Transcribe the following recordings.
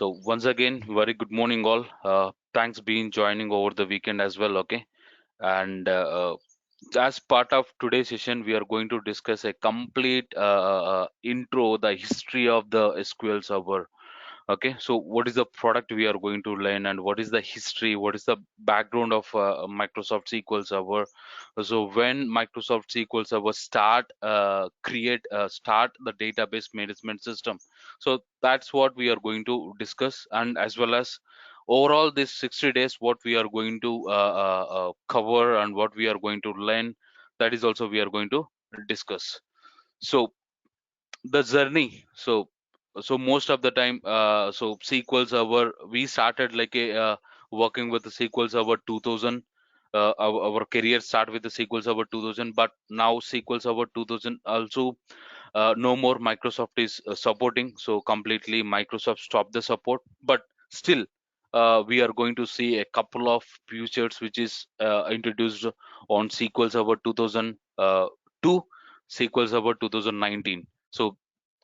So once again, very good morning all. Thanks being joining over the weekend as well. Okay, and as part of today's session, we are going to discuss a complete intro, the history of the SQL Server. Okay, so what is the product we are going to learn, and what is the history, what is the background of Microsoft SQL Server? So when Microsoft SQL Server start the database management system, so that's what we are going to discuss, and as well as overall this 60 days what we are going to cover and what we are going to learn, that is also we are going to discuss. So the journey, so most of the time, so SQL Server, we started like a working with the SQL Server 2000. Our career start with the SQL Server 2000, but now SQL Server 2000 also no more Microsoft is supporting, so completely Microsoft stopped the support. But still, we are going to see a couple of features which is introduced on SQL Server 2000 to SQL Server 2019. So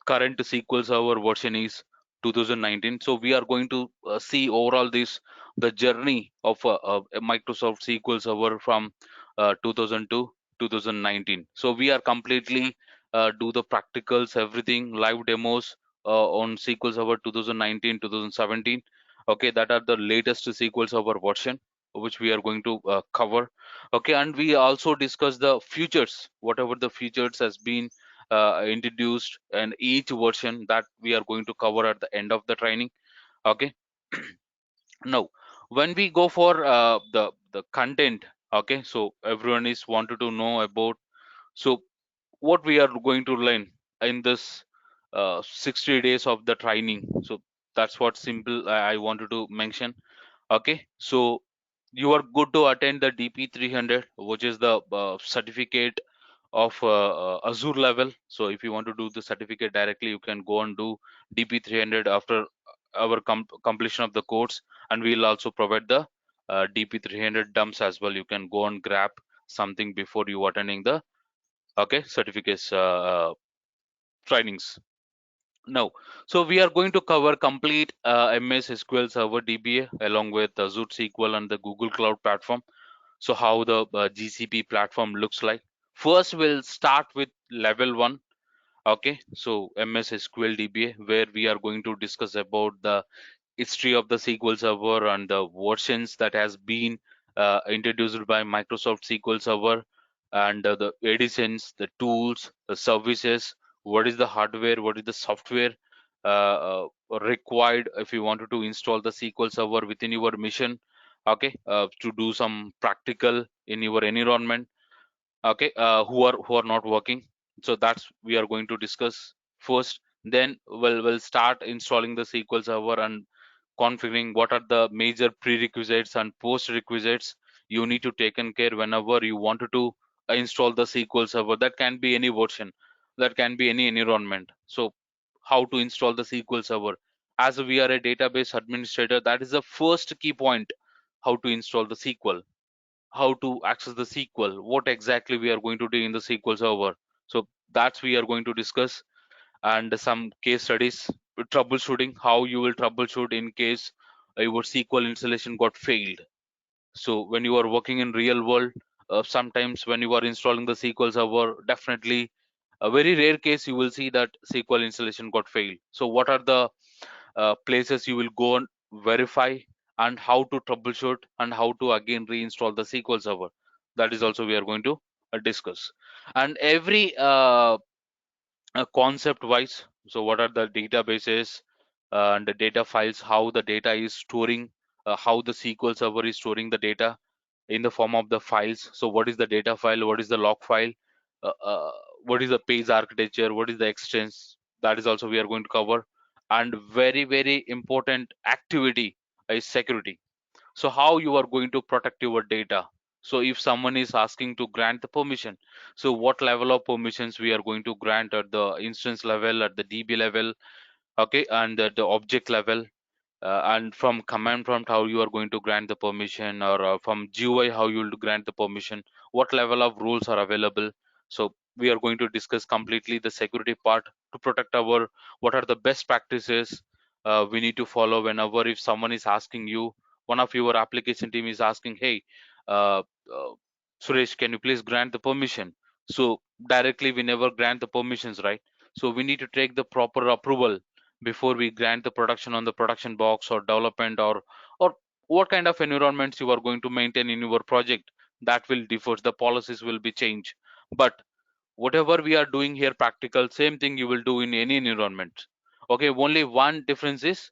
current SQL Server version is 2019. So we are going to see overall this, the journey of a Microsoft SQL Server from 2000 to 2019. So we are completely do the practicals, everything, live demos on SQL Server 2019, 2017. Okay, that are the latest SQL Server version which we are going to cover. Okay, and we also discuss the features, whatever the features has been introduced and each version that we are going to cover at the end of the training. Okay, now when we go for the content, okay, so everyone is wanted to know about, so what we are going to learn in this 60 days of the training. So that's what simple I wanted to mention. Okay, so you are good to attend the DP 300, which is the certificate of Azure level. So if you want to do the certificate directly, you can go and do DP 300 after our completion of the course, and we'll also provide the DP 300 dumps as well. You can go and grab something before you attending the certificates trainings. Now, so we are going to cover complete MS SQL Server DBA along with Azure SQL and the Google Cloud Platform. So how the GCP platform looks like. First, we'll start with level one. Okay, so MS SQL DBA, where we are going to discuss about the history of the SQL Server and the versions that has been introduced by Microsoft SQL Server, and the editions, the tools, the services, what is the hardware, what is the software required if you wanted to install the SQL Server within your mission. Okay, to do some practical in your environment. Okay, who are not working. So that's we are going to discuss first. Then we'll start installing the SQL Server and configuring what are the major prerequisites and post requisites you need to take in care whenever you wanted to install the SQL Server. That can be any version, that can be any environment. So how to install the SQL Server, as we are a database administrator, that is the first key point. How to install the SQL, how to access the SQL, what exactly we are going to do in the SQL Server. So that's we are going to discuss, and some case studies, troubleshooting, how you will troubleshoot in case your SQL installation got failed. So when you are working in real world, sometimes when you are installing the SQL Server, definitely a very rare case you will see that SQL installation got failed. So what are the places you will go and verify, and how to troubleshoot, and how to again reinstall the SQL Server. That is also we are going to discuss. And every concept wise, so what are the databases and the data files, how the data is storing, how the SQL Server is storing the data in the form of the files. So what is the data file, what is the log file, uh, uh, what is the page architecture, what is the extents, that is also we are going to cover. And very very important activity is security. So how you are going to protect your data. So if someone is asking to grant the permission, so what level of permissions we are going to grant at the instance level, at the DB level, okay, and at the object level, and from command prompt how you are going to grant the permission, or from GUI how you will grant the permission, what level of rules are available. So we are going to discuss completely the security part to protect our, what are the best practices, we need to follow whenever if someone is asking you, one of your application team is asking, hey, uh, uh, Suresh, can you please grant the permission? So directly we never grant the permissions, right? So we need to take the proper approval before we grant the production on the production box or development, or what kind of environments you are going to maintain in your project. That will differ, the policies will be changed. But whatever we are doing here practical, same thing you will do in any environment. Okay, only one difference is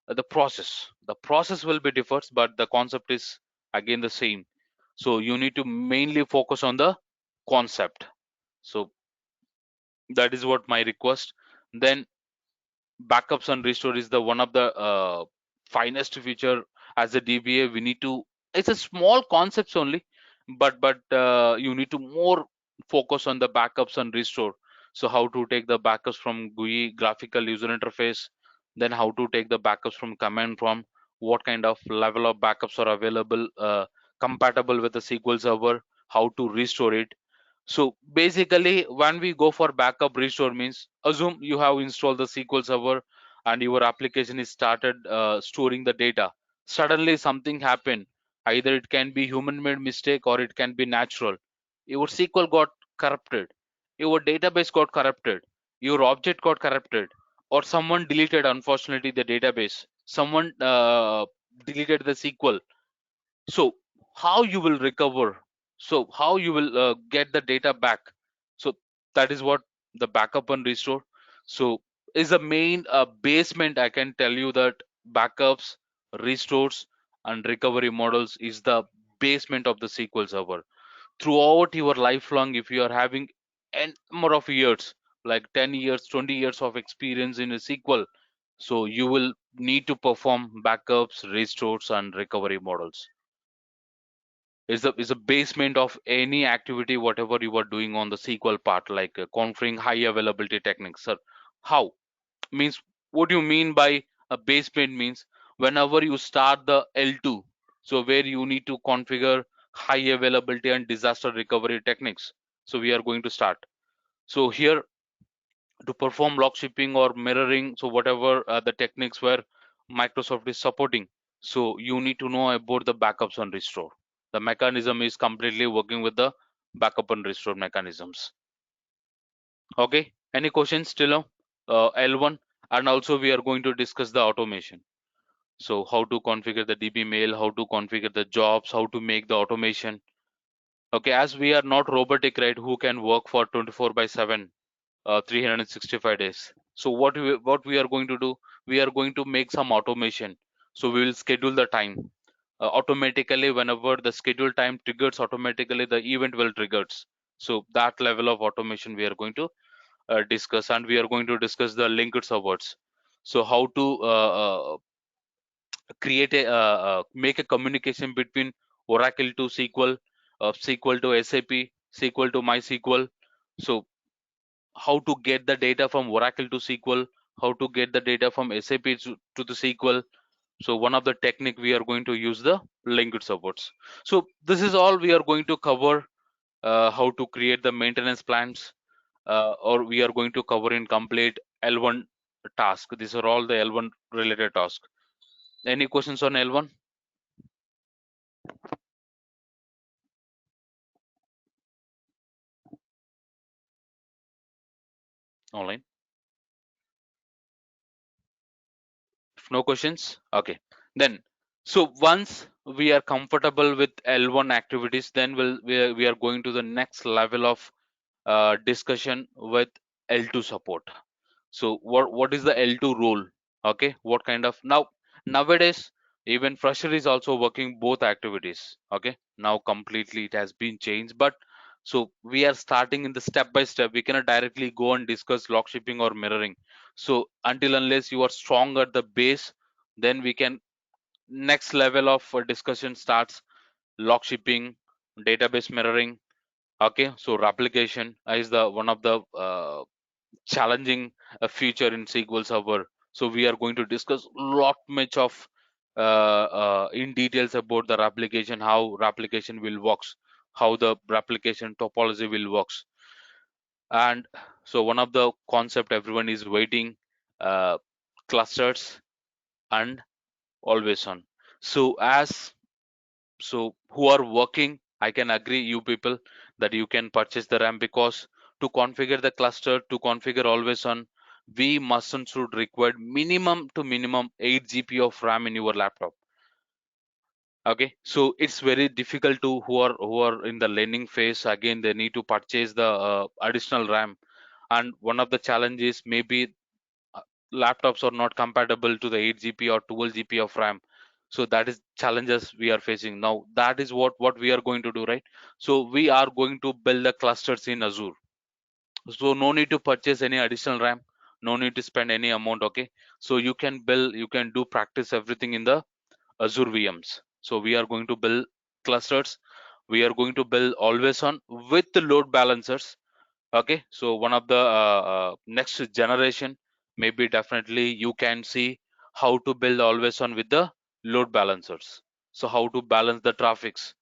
the process will be differs, but the concept is again the same. So you need to mainly focus on the concept. So that is what my request. Then backups and restore is the one of the finest feature as a DBA. We need to, it's a small concepts only, but you need to more focus on the backups and restore. So how to take the backups from GUI graphical user interface, then how to take the backups from command prompt, what kind of level of backups are available, compatible with the SQL Server, how to restore it. So basically, when we go for backup restore means, assume you have installed the SQL Server and your application is started storing the data. Suddenly something happened. Either it can be human-made mistake or it can be natural. Your SQL got corrupted, your database got corrupted, your object got corrupted, or someone deleted unfortunately the database. Someone deleted the SQL. So how you will recover, so how you will get the data back. So that is what the backup and restore so is a main basement. I can tell you that backups, restores, and recovery models is the basement of the SQL Server. Throughout your lifelong, if you are having n number of years, like 10 years, 20 years of experience in a SQL, so you will need to perform backups, restores, and recovery models. Is a basement of any activity whatever you are doing on the SQL part, like configuring high availability techniques, sir. How means, what do you mean by a basement means, whenever you start the L2, so where you need to configure high availability and disaster recovery techniques. So we are going to start. So here, to perform lock shipping or mirroring, so whatever the techniques where Microsoft is supporting, so you need to know about the backups and restore. The mechanism is completely working with the backup and restore mechanisms. Okay, any questions still now? L1. And also we are going to discuss the automation. So how to configure the DB mail, how to configure the jobs, how to make the automation. Okay, as we are not robotic, right, who can work for 24 by 7, 365 days. So what we are going to do, we are going to make some automation. So we will schedule the time automatically. Whenever the schedule time triggers, automatically the event will triggers. So that level of automation we are going to discuss, and we are going to discuss the linked servers. So how to create a make a communication between Oracle to SQL, SQL to SAP, SQL to MySQL. So how to get the data from Oracle to SQL, how to get the data from SAP to the SQL. So one of the technique we are going to use the linked supports. So this is all we are going to cover. How to create the maintenance plans, or we are going to cover in complete L1 task. These are all the L1 related tasks. Any questions on L1 online? If no questions, okay. Then, so once we are comfortable with L1 activities, then we are going to the next level of discussion with L2 support. So what is the L2 role? Okay, what kind of, now nowadays even fresher is also working both activities. Okay, now completely it has been changed, but so we are starting in the step by step. We cannot directly go and discuss lock shipping or mirroring. So until unless you are strong at the base, then we can, next level of discussion starts lock shipping, database mirroring. Okay, so replication is the one of the challenging feature in SQL Server. So we are going to discuss lot much of in details about the replication, how replication will works, how the replication topology will works. And so one of the concept everyone is waiting, uh, clusters. and always on. So who are working, I can agree you people that you can purchase the RAM, because to configure the cluster, to configure always on, we mustn't should require minimum to minimum 8 GB of RAM in your laptop. Okay, so it's very difficult to who are in the learning phase. Again, they need to purchase the additional RAM, and one of the challenges maybe uh, laptops are not compatible to the 8 GB or 12 GB of RAM. So that is challenges we are facing now. That is what we are going to do, right? So we are going to build the clusters in Azure. So no need to purchase any additional RAM, no need to spend any amount. Okay, so you can build, you can do practice everything in the Azure VMs. So we are going to build clusters. We are going to build always on with the load balancers. Okay, so one of the next generation, maybe definitely you can see how to build always on with the load balancers. So how to balance the traffics.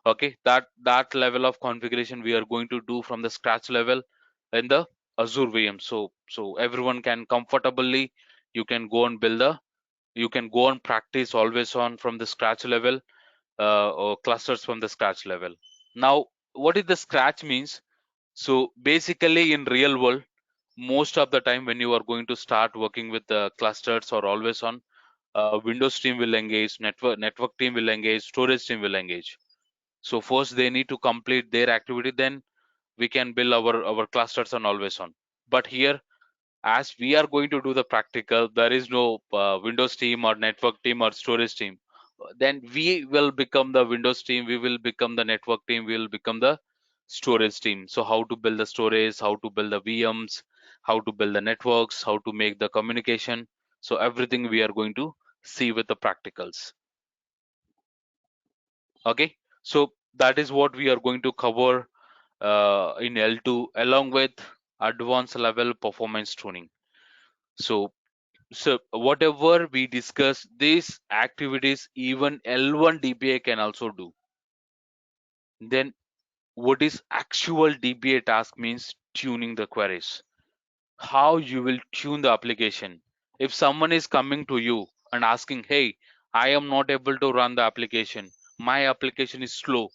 Okay, that level of configuration we are going to do from the scratch level in the Azure VM. So everyone can comfortably, you can go and build the, you can go and practice always on from the scratch level, or clusters from the scratch level. Now, what is the scratch means? So basically in real world, most of the time when you are going to start working with the clusters or always on, Windows team will engage, network team will engage, storage team will engage. So first they need to complete their activity, then we can build our clusters on always on. But here, as we are going to do the practical, there is no Windows team or network team or storage team. Then we will become the Windows team, we will become the network team, we will become the storage team. So how to build the storage, how to build the VMs, how to build the networks, how to make the communication. So everything we are going to see with the practicals. Okay, so that is what we are going to cover in L2 along with advanced level performance tuning. So whatever we discuss, these activities even L1 DBA can also do. Then what is actual DBA task means tuning the queries. How you will tune the application. If someone is coming to you and asking, hey, I am not able to run the application, my application is slow.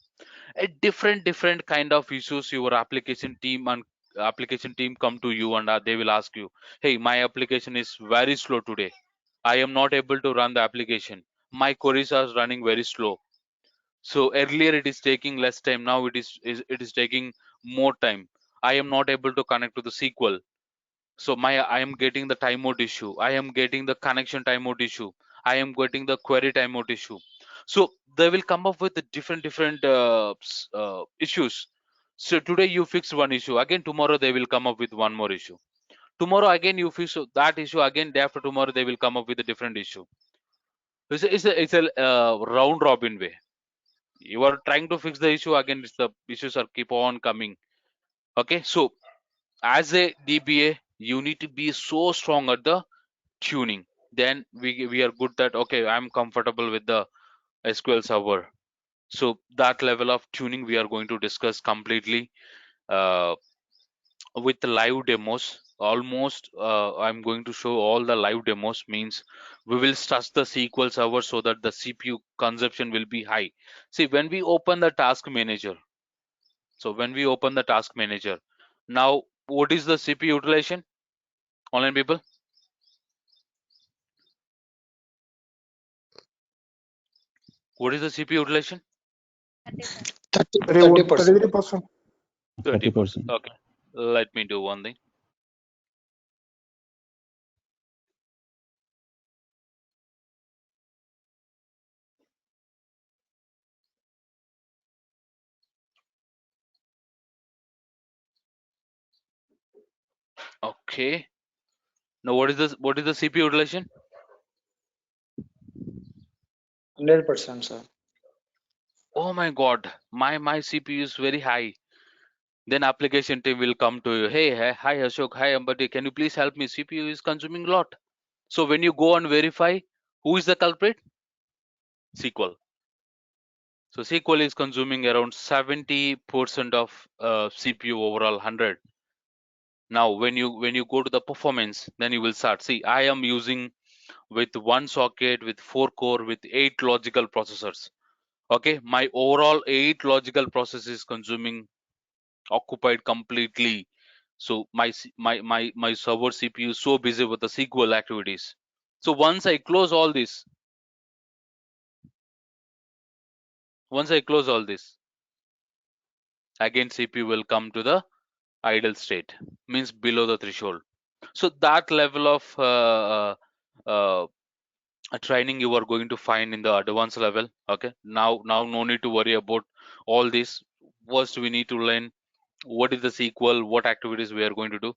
A different kind of issues your application team come to you, and they will ask you, hey, my application is very slow today, I am not able to run the application, my queries are running very slow. So earlier it is taking less time, now it is taking more time, I am not able to connect to the SQL. So my I am getting the timeout issue, I am getting the connection timeout issue, I am getting the query timeout issue. So they will come up with the different issues. So today you fix one issue, again tomorrow they will come up with one more issue, tomorrow again you fix that issue, again day after tomorrow they will come up with a different issue. It's a round robin way. You are trying to fix the issue, again it's the issues are keep on coming. Okay, so as a DBA you need to be so strong at the tuning. Then we are good that okay, I'm comfortable with the SQL server. So that level of tuning we are going to discuss completely uh, with the live demos. Almost I'm going to show all the live demos, means we will touch the SQL server so that the CPU consumption will be high. See, when we open the task manager, so when we open the task manager, now what is the CPU utilization? Online people, what is the CPU utilization? 30%. 33%. 30%. 30%. Okay, let me do one thing. Okay, now what is the CPU utilization? 100%, sir. Oh my god, my CPU is very high. Then application team will come to you, hey, hi Ashok, hi Ambati, can you please help me, CPU is consuming a lot. So when you go and verify, who is the culprit? SQL. So SQL is consuming around 70% of CPU overall 100. Now when you go to the performance, then you will start, see, I am using with one socket, with 4 core, with 8 logical processors. Okay, my overall 8 logical processes consuming occupied completely. So my server CPU is so busy with the SQL activities. So once I close all this, again CPU will come to the idle state, means below the threshold. So that level of uh, training you are going to find in the advanced level. Okay, now no need to worry about all this. First we need to learn what is the SQL, what activities we are going to do.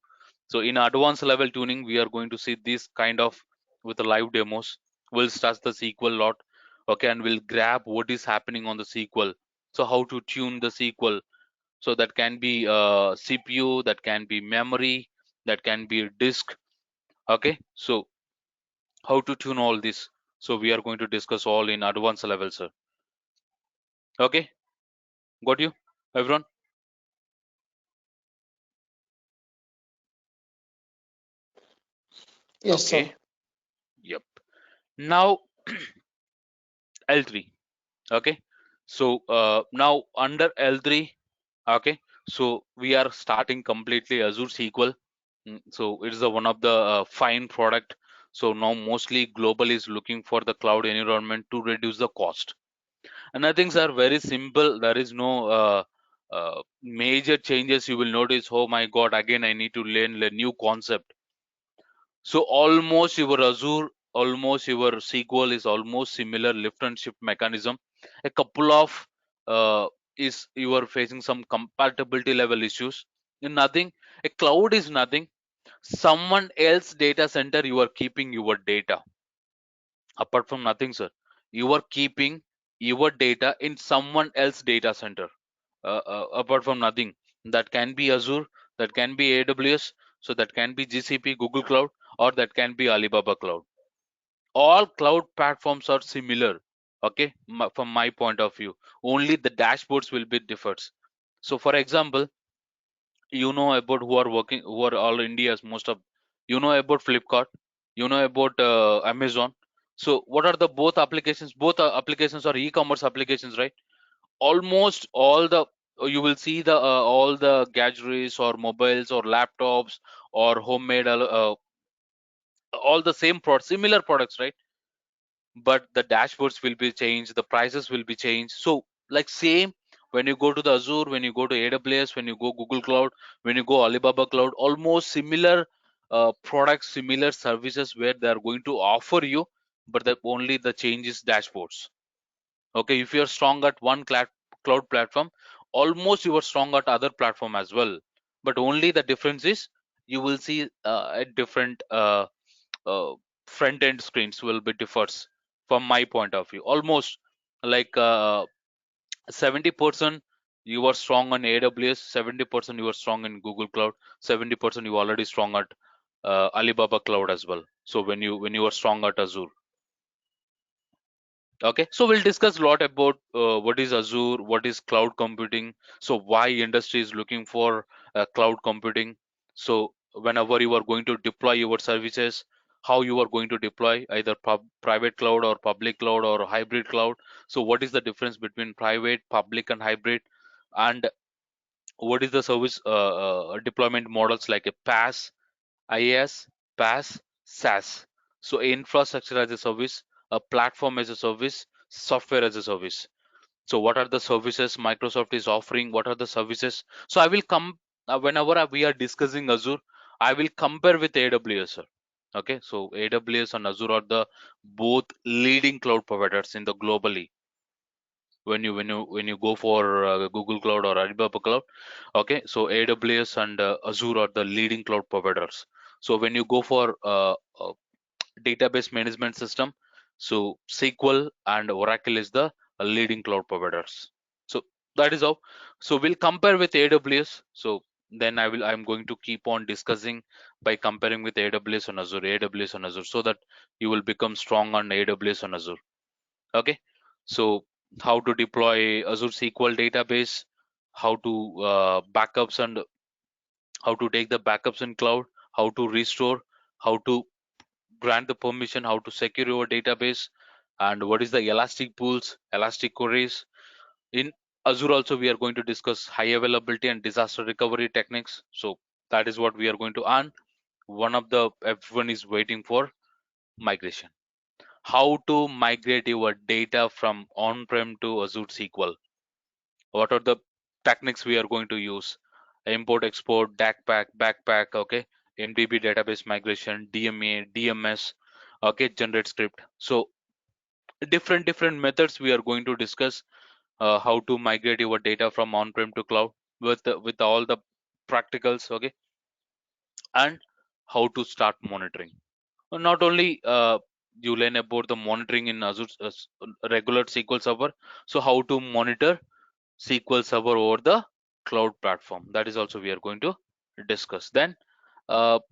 So in advanced level tuning, we are going to see this kind of with the live demos. We'll start the SQL lot, okay, and we'll grab what is happening on the SQL. So how to tune the SQL. So that can be CPU, that can be memory, that can be disk. Okay, so how to tune all this. So we are going to discuss all in advanced level, sir. Okay, got you, everyone? Yes, sir. Okay, yep. Now L3. Okay, so now under L3, okay, so we are starting completely Azure SQL. So it is one of the fine product. So now mostly global is looking for the cloud environment to reduce the cost, and the things are very simple. There is no major changes you will notice. Oh my god, again I need to learn a new concept. So almost your Azure, almost your SQL is almost similar lift and shift mechanism. A couple of is you are facing some compatibility level issues. Nothing. A cloud is nothing. Someone else data center you are keeping your data. Apart from nothing, sir. You are keeping your data in someone else data center. Apart from nothing. That can be Azure, that can be AWS, so that can be GCP, Google Cloud, or that can be Alibaba Cloud. All cloud platforms are similar. Okay, from my point of view, only the dashboards will be differs. So, for example, you know about who are working, who are all India's most of, you know about Flipkart, you know about Amazon. So, what are the both applications? Both applications are e-commerce applications, right? Almost all the you will see the all the gadgets or mobiles or laptops or homemade all the same products, similar products, right? But the dashboards will be changed, the prices will be changed. So like same, when you go to the Azure, when you go to AWS, when you go Google Cloud, when you go Alibaba Cloud, almost similar products, similar services where they are going to offer you, but the only the change is dashboards. Okay, if you're strong at one cloud platform, almost you are strong at other platform as well, but only the difference is you will see a different uh, front end screens will be differs from my point of view. Almost like 70% you are strong on AWS, 70% you are strong in Google Cloud, 70% you already strong at Alibaba Cloud as well. So when you are strong at Azure. Okay, so we'll discuss a lot about what is Azure, what is cloud computing, so why industry is looking for cloud computing. So whenever you are going to deploy your services, how you are going to deploy either private cloud or public cloud or hybrid cloud. So what is the difference between private, public, and hybrid, and what is the service deployment models like a PaaS, IaaS, PaaS, SaaS. So infrastructure as a service, a platform as a service, software as a service. So what are the services Microsoft is offering? What are the services? So I will come whenever we are discussing Azure, I will compare with AWS, sir. Okay, so AWS and Azure are the both leading cloud providers in the globally. When you go for Google Cloud or Alibaba Cloud, okay, so AWS and Azure are the leading cloud providers. So when you go for database management system, so SQL and Oracle is the leading cloud providers. So that is how. So we'll compare with AWS. So then I'm going to keep on discussing by comparing with AWS and Azure, AWS and Azure, so that you will become strong on AWS and Azure. Okay, so how to deploy Azure SQL database, how to backups and how to take the backups in cloud, how to restore, how to grant the permission, how to secure your database, and what is the elastic pools, elastic queries. In Azure also we are going to discuss high availability and disaster recovery techniques. So that is what we are going to earn. One of the everyone is waiting for, migration. How to migrate your data from on-prem to Azure SQL. What are the techniques we are going to use? Import, export, DAC backpack, okay, MDB database migration, DMA, DMS, okay, generate script. So different methods we are going to discuss, how to migrate your data from on-prem to cloud with all the practicals, okay, and how to start monitoring. Not only you learn about the monitoring in Azure regular SQL Server, so how to monitor SQL Server over the cloud platform. That is also we are going to discuss. Then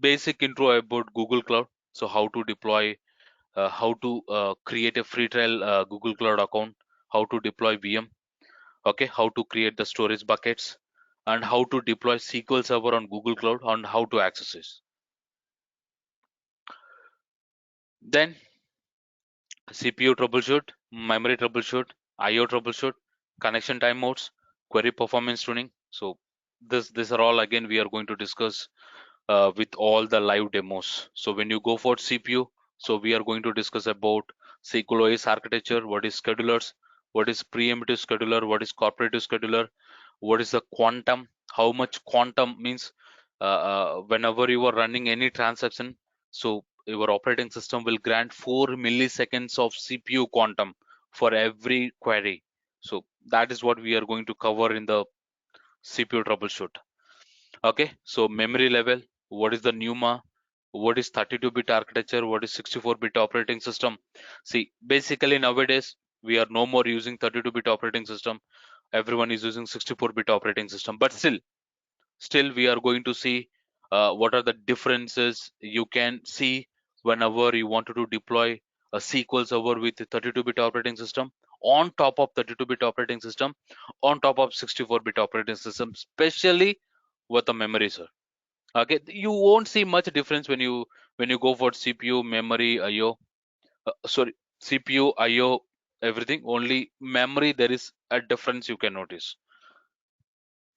basic intro about Google Cloud. So how to deploy, how to create a free trial Google Cloud account, how to deploy VM, okay, how to create the storage buckets, and how to deploy SQL Server on Google Cloud, and how to access it. Then CPU troubleshoot, memory troubleshoot, IO troubleshoot, connection timeouts, query performance tuning. So these are all again we are going to discuss with all the live demos. So when you go for CPU, so we are going to discuss about SQL OS architecture, what is schedulers, what is preemptive scheduler, what is cooperative scheduler, what is the quantum, how much quantum means, whenever you are running any transaction, so your operating system will grant 4 milliseconds of CPU quantum for every query. So that is what we are going to cover in the CPU troubleshoot. Okay, so memory level, what is the NUMA, what is 32-bit architecture, what is 64-bit operating system. See, basically nowadays we are no more using 32-bit operating system, everyone is using 64-bit operating system, but still we are going to see what are the differences you can see whenever you wanted to deploy a SQL server with 32-bit operating system on top of 32-bit operating system on top of 64-bit operating system, especially with the memory, sir. Okay, you won't see much difference when you go for CPU, memory, IO. Sorry, CPU, IO, everything. Only memory there is a difference you can notice.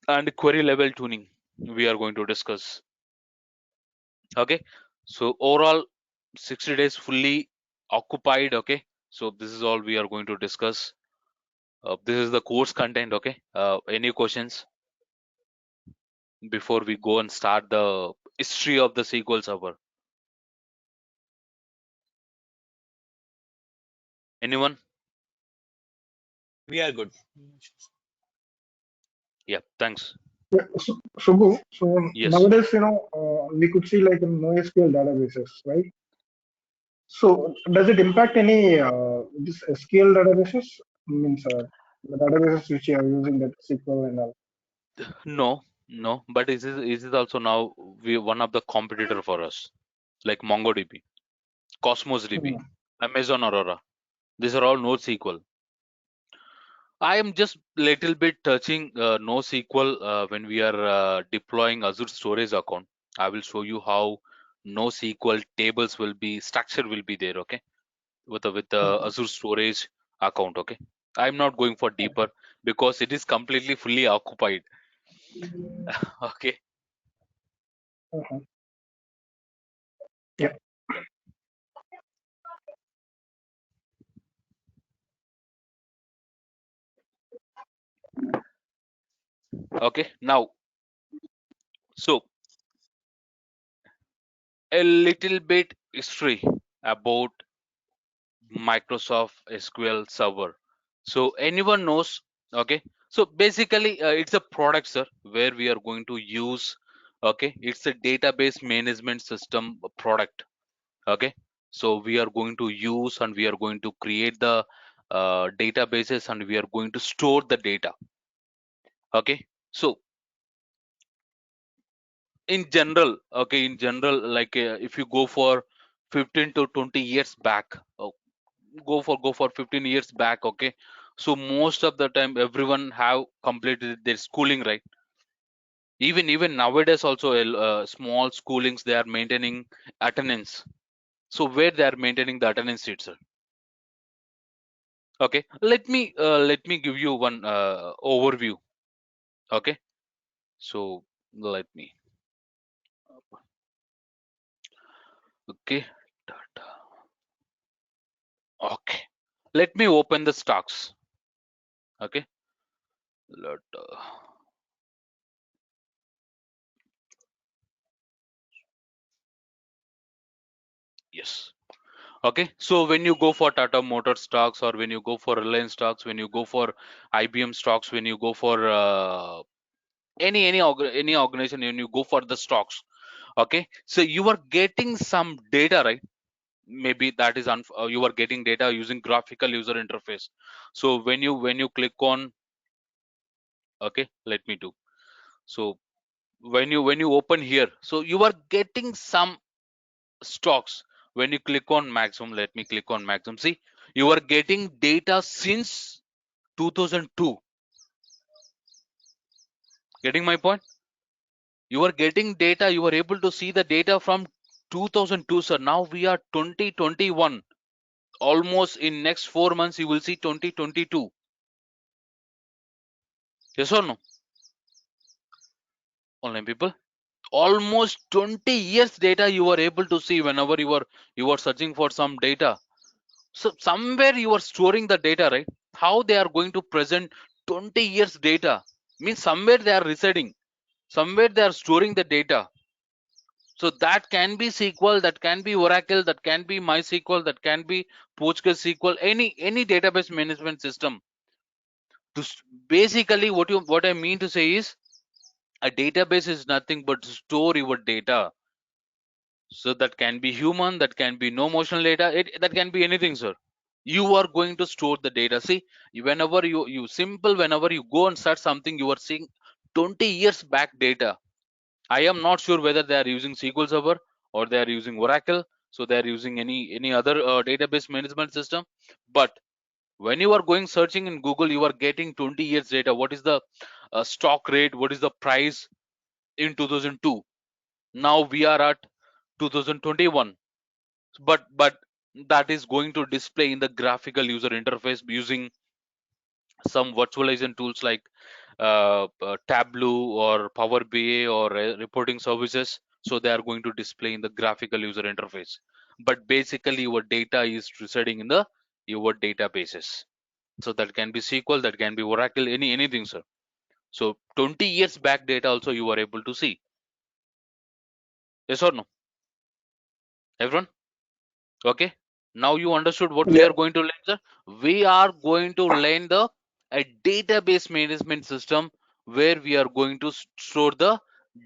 And query level tuning we are going to discuss. Okay, so overall 60 days fully occupied. Okay, so this is all we are going to discuss. This is the course content. Okay, any questions before we go and start the history of the SQL server? Anyone? We are good. Yeah, thanks. Yeah, Subbu, so Yes. nowadays, we could see like in NoSQL databases, right? So does it impact any this SQL databases? Means the databases which you are using, that SQL and all. No, but is it also now we one of the competitor for us, like MongoDB, Cosmos DB, Hmm. Amazon Aurora. These are all NoSQL. I am just little bit touching NoSQL when we are deploying Azure Storage account. I will show you how NoSQL tables will be structure will be there. Okay, with the Mhm. Azure Storage account. Okay, I'm not going for deeper because it is completely fully occupied. Okay. Mhm. Yeah. Okay. Now, so a little bit history about Microsoft SQL Server. So anyone knows? Okay. So basically, it's a product, sir, where we are going to use. Okay, it's a database management system product. Okay, so we are going to use and we are going to create the databases and we are going to store the data. Okay, so in general, like if you go for 15 to 20 years back, go for 15 years back. Okay, so most of the time everyone have completed their schooling, right? Even nowadays also small schoolings they are maintaining attendance. So where they are maintaining the attendance sheet, sir. Okay, let me give you one overview. Okay, so let me. Okay, data. Okay, let me open the stocks. Okay, let yes. Okay, so when you go for Tata Motor stocks, or when you go for Reliance stocks, when you go for IBM stocks, when you go for any organization, when you go for the stocks, okay, so you are getting some data, right? Maybe that is you are getting data using graphical user interface. So when you click on, okay, let me do. So when you open here, so you are getting some stocks. When you click on maximum, let me click on maximum. See, you are getting data since 2002. Getting my point? You are getting data, you are able to see the data from 2002, sir. Now we are 2021. Almost in next 4 months you will see 2022. Yes or no? Online people, almost 20 years data you are able to see whenever you are searching for some data. So somewhere you are storing the data, right? How they are going to present 20 years data? Means somewhere they are residing, somewhere they are storing the data. So that can be SQL, that can be Oracle, that can be MySQL, that can be PostgreSQL, any database management system. Basically, what I mean to say is, a database is nothing but to store your data. So that can be human, that can be no motional data, that can be anything, sir. You are going to store the data. See, whenever whenever you go and search something, you are seeing 20 years back data. I am not sure whether they are using SQL Server or they are using Oracle, so they are using any other database management system. But when you are going searching in Google, you are getting 20 years data. What is the stock rate? What is the price in 2002? Now we are at 2021, but that is going to display in the graphical user interface using some virtualization tools like Tableau or Power BI or reporting services. So they are going to display in the graphical user interface. But basically, your data is residing in the your databases. So that can be SQL, that can be Oracle, anything, sir. So 20 years back data also you are able to see. Yes or no, everyone? Okay, now you understood what we Yeah. are going to learn, sir. We are going to learn the a database management system where we are going to store the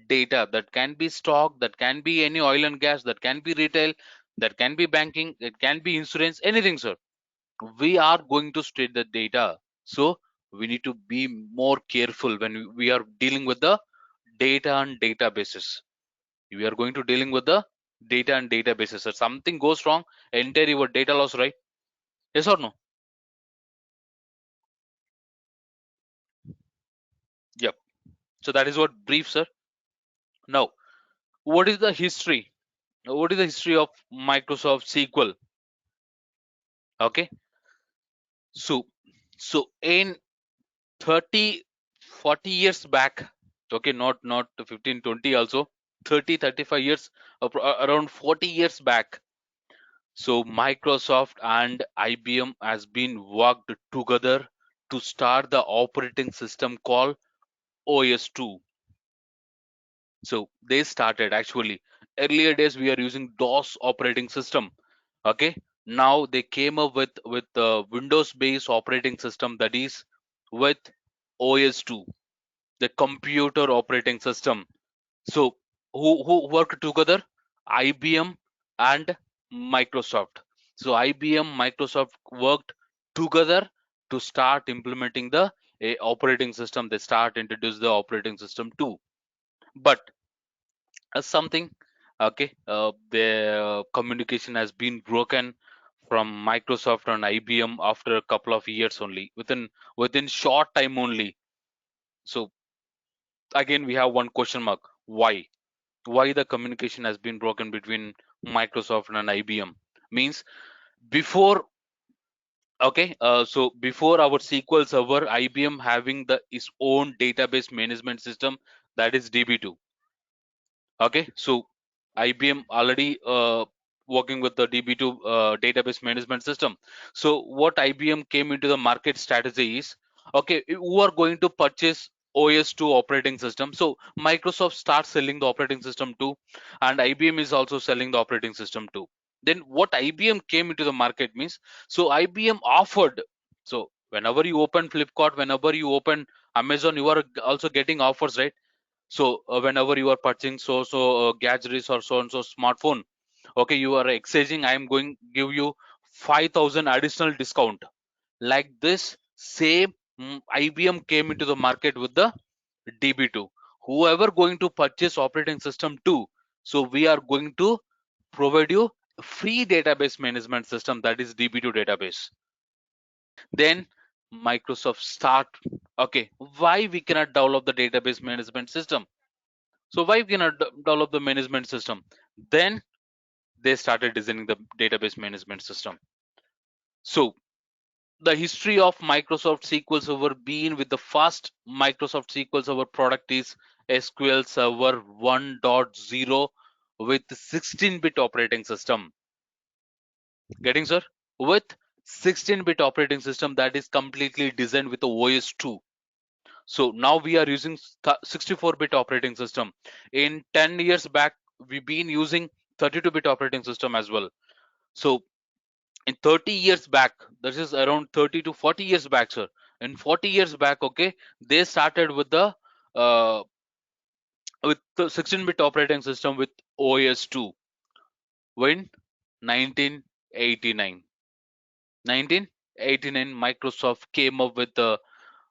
data. That can be stock, that can be any oil and gas, that can be retail, that can be banking, it can be insurance, anything, sir. We are going to store the data. So we need to be more careful when we are dealing with the data and databases. We are going to dealing with the data and databases. So something goes wrong, entire your data loss, right? Yes or no? Yep. So that is what brief, sir. Now, what is the history? What is the history of Microsoft SQL? Okay. So, in 30, 40 years back, okay, not 15, 20 also, 30, 35 years, around 40 years back. So Microsoft and IBM has been worked together to start the operating system called OS2. So they started actually, earlier days we are using DOS operating system. Okay, now they came up with the Windows based operating system, that is with OS2, the computer operating system. So who worked together? IBM and Microsoft. So IBM, Microsoft worked together to start implementing the operating system. They start introduce the operating system too. But something, okay, the communication has been broken from Microsoft and IBM after a couple of years only, within short time only. So again we have one question mark: why? why the communication has been broken between Microsoft and IBM. Means before, okay, so before our SQL Server, IBM having its own database management system, that is DB2. Okay, so IBM already working with the DB2 database management system. So what IBM came into the market strategy is, okay, who are going to purchase OS2 operating system? So Microsoft starts selling the operating system too, and IBM is also selling the operating system too. Then what IBM came into the market means, so IBM offered, so whenever you open Flipkart, whenever you open Amazon, you are also getting offers, right? So whenever you are purchasing gadgets or so and so smartphone, okay, you are exchanging, I am going give you 5,000 additional discount. Like this same, IBM came into the market with the DB2. Whoever going to purchase operating system 2, so we are going to provide you free database management system, that is DB2 database. Then Microsoft start, okay, why we cannot develop the database management system? So why we cannot develop the management system? Then they started designing the database management system. So the history of Microsoft SQL Server being with the first Microsoft SQL Server product is SQL Server 1.0 with 16-bit operating system. Getting, sir? With 16-bit operating system that is completely designed with the OS2. So now we are using 64-bit operating system. In 10 years back, we've been using 32-bit operating system as well. So in 30 years back, this is around 30 to 40 years back, sir. In 40 years back, okay, they started with the 16-bit operating system with OS2 when 1989. 1989, Microsoft came up with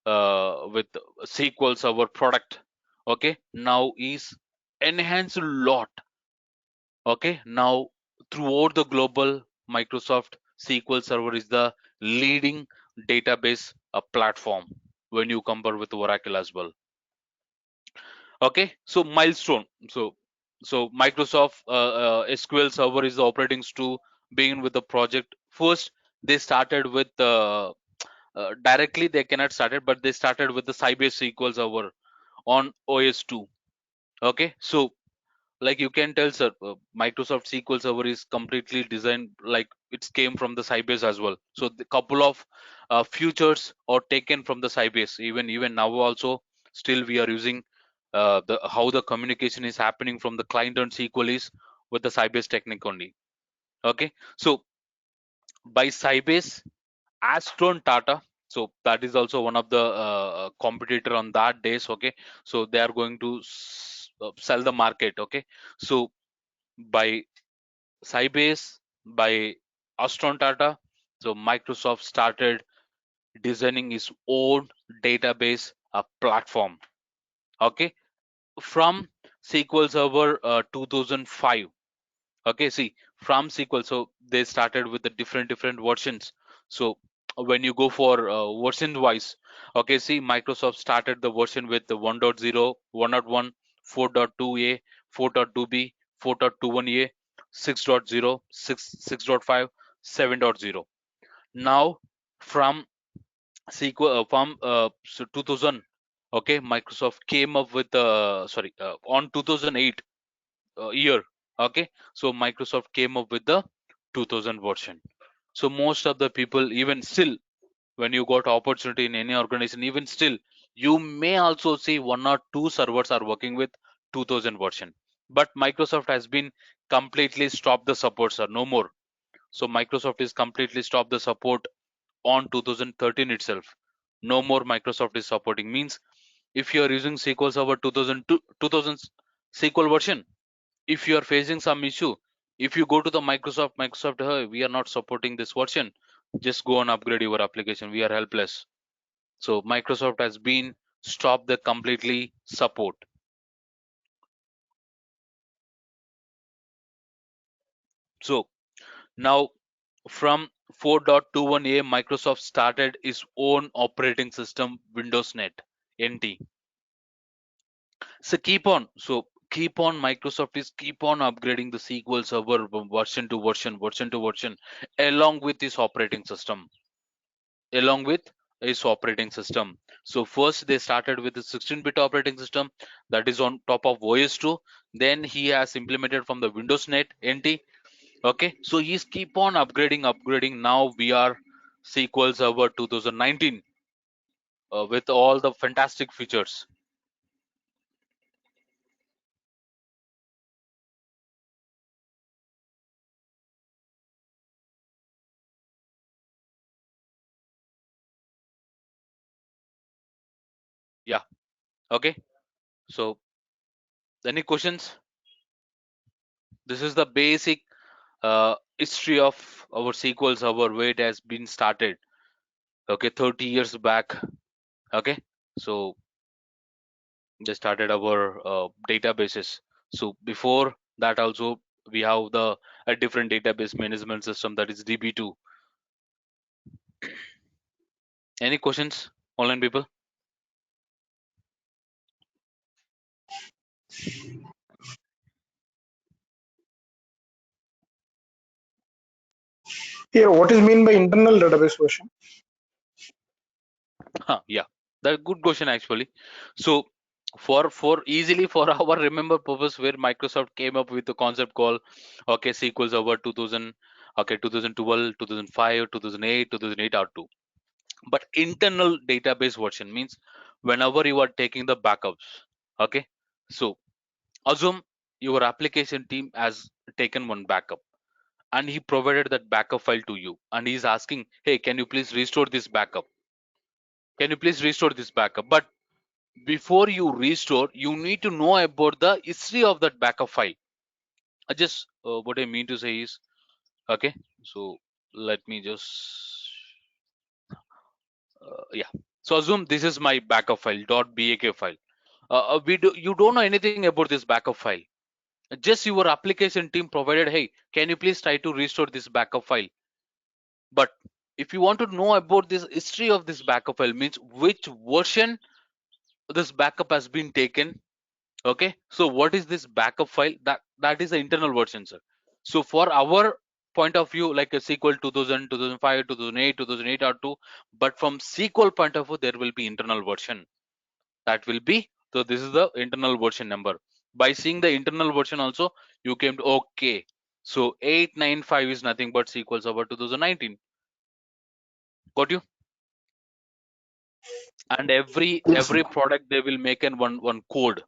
SQL Server product. Okay, now is enhanced a lot. Okay, now throughout the global, Microsoft SQL Server is the leading database platform when you compare with Oracle as well. Okay, so milestone. So Microsoft SQL Server is the operating to begin with the project. First, they started with directly they cannot start it, but they started with the Sybase SQL Server on OS2. Okay, so like you can tell, sir, Microsoft SQL Server is completely designed like it came from the Sybase as well. So the couple of features are taken from the Sybase. Even now also, still we are using the how the communication is happening from the client and SQL is with the Sybase technique only. Okay, so by Sybase, Astron Tata. So that is also one of the competitor on that days. Okay, so they are going to sell the market. Okay, so by Sybase, by Astron Tata, so Microsoft started designing its own database platform. Okay, from SQL Server 2005. Okay, see, from SQL, so they started with the different versions. So when you go for version wise, okay, see, Microsoft started the version with the 1.0, 1.1, 4.2a, 4.2b, 4.21a, 6.0, 6.5, 7.0. Now from SQL from so 2000, okay, Microsoft came up with sorry on 2008 year. Okay, so Microsoft came up with the 2000 version. So most of the people, even still, when you got opportunity in any organization, even still, you may also see one or two servers are working with 2000 version. But Microsoft has been completely stopped the support, sir, no more. So Microsoft is completely stopped the support on 2013 itself. No more Microsoft is supporting. Means if you are using SQL Server 2002 2000 SQL version, if you are facing some issue, if you go to the Microsoft, hey, we are not supporting this version, just go and upgrade your application, we are helpless. So Microsoft has been stopped the completely support. So now from 4.21a, Microsoft started its own operating system, Windows Net NT. So Microsoft is keep on upgrading the SQL Server version to version, along with this operating system, along with its operating system. So first they started with the 16-bit operating system that is on top of OS2. Then he has implemented from the Windows Net NT. Okay, so he's keep on upgrading. Now we are SQL Server 2019 with all the fantastic features. Yeah. Okay. So any questions? This is the basic history of our SQL Server, where it has been started. Okay, 30 years back. Okay, so they started our databases. So before that also we have the a different database management system, that is DB2. Any questions, online people? Yeah, what is mean by internal database version? Yeah, that's a good question actually. So for easily for our remember purpose, where Microsoft came up with the concept called okay SQL Server 2000, okay 2012, 2005, 2008, 2008 R2. But internal database version means whenever you are taking the backups. Okay, so assume your application team has taken one backup and he provided that backup file to you, and he's asking, hey, can you please restore this backup? Can you please restore this backup? But before you restore, you need to know about the history of that backup file. I just what I mean to say is, okay, so let me just yeah. So assume this is my backup file .bak file. You don't know anything about this backup file. Just your application team provided, hey, can you please try to restore this backup file? But if you want to know about this history of this backup file, means which version this backup has been taken. Okay, so what is this backup file? That is the internal version, sir. So for our point of view, like a SQL 2000, 2005, 2008, 2008 or 2, but from SQL point of view, there will be internal version. That will be, so this is the internal version number. By seeing the internal version also, you came to okay. So 895 is nothing but SQL Server 2019. Got you? And Yes, sir. every product they will make in one code.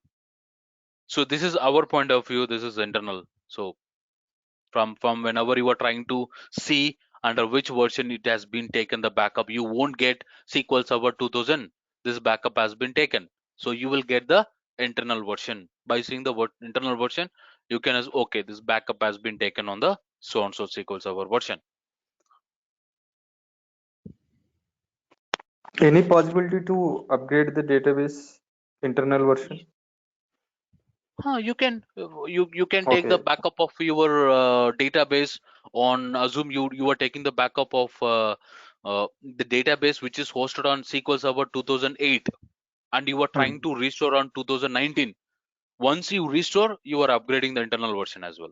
So this is our point of view. This is internal. So from whenever you are trying to see under which version it has been taken the backup, you won't get SQL Server 2000. This backup has been taken. So you will get the internal version. By seeing the internal version, you can as okay, this backup has been taken on the so and so SQL Server version. Any possibility to upgrade the database internal version? You can take the Okay, backup of your database on assume you are taking the backup of the database which is hosted on SQL Server 2008, and you are trying hmm. to restore on 2019. Once you restore, you are upgrading the internal version as well.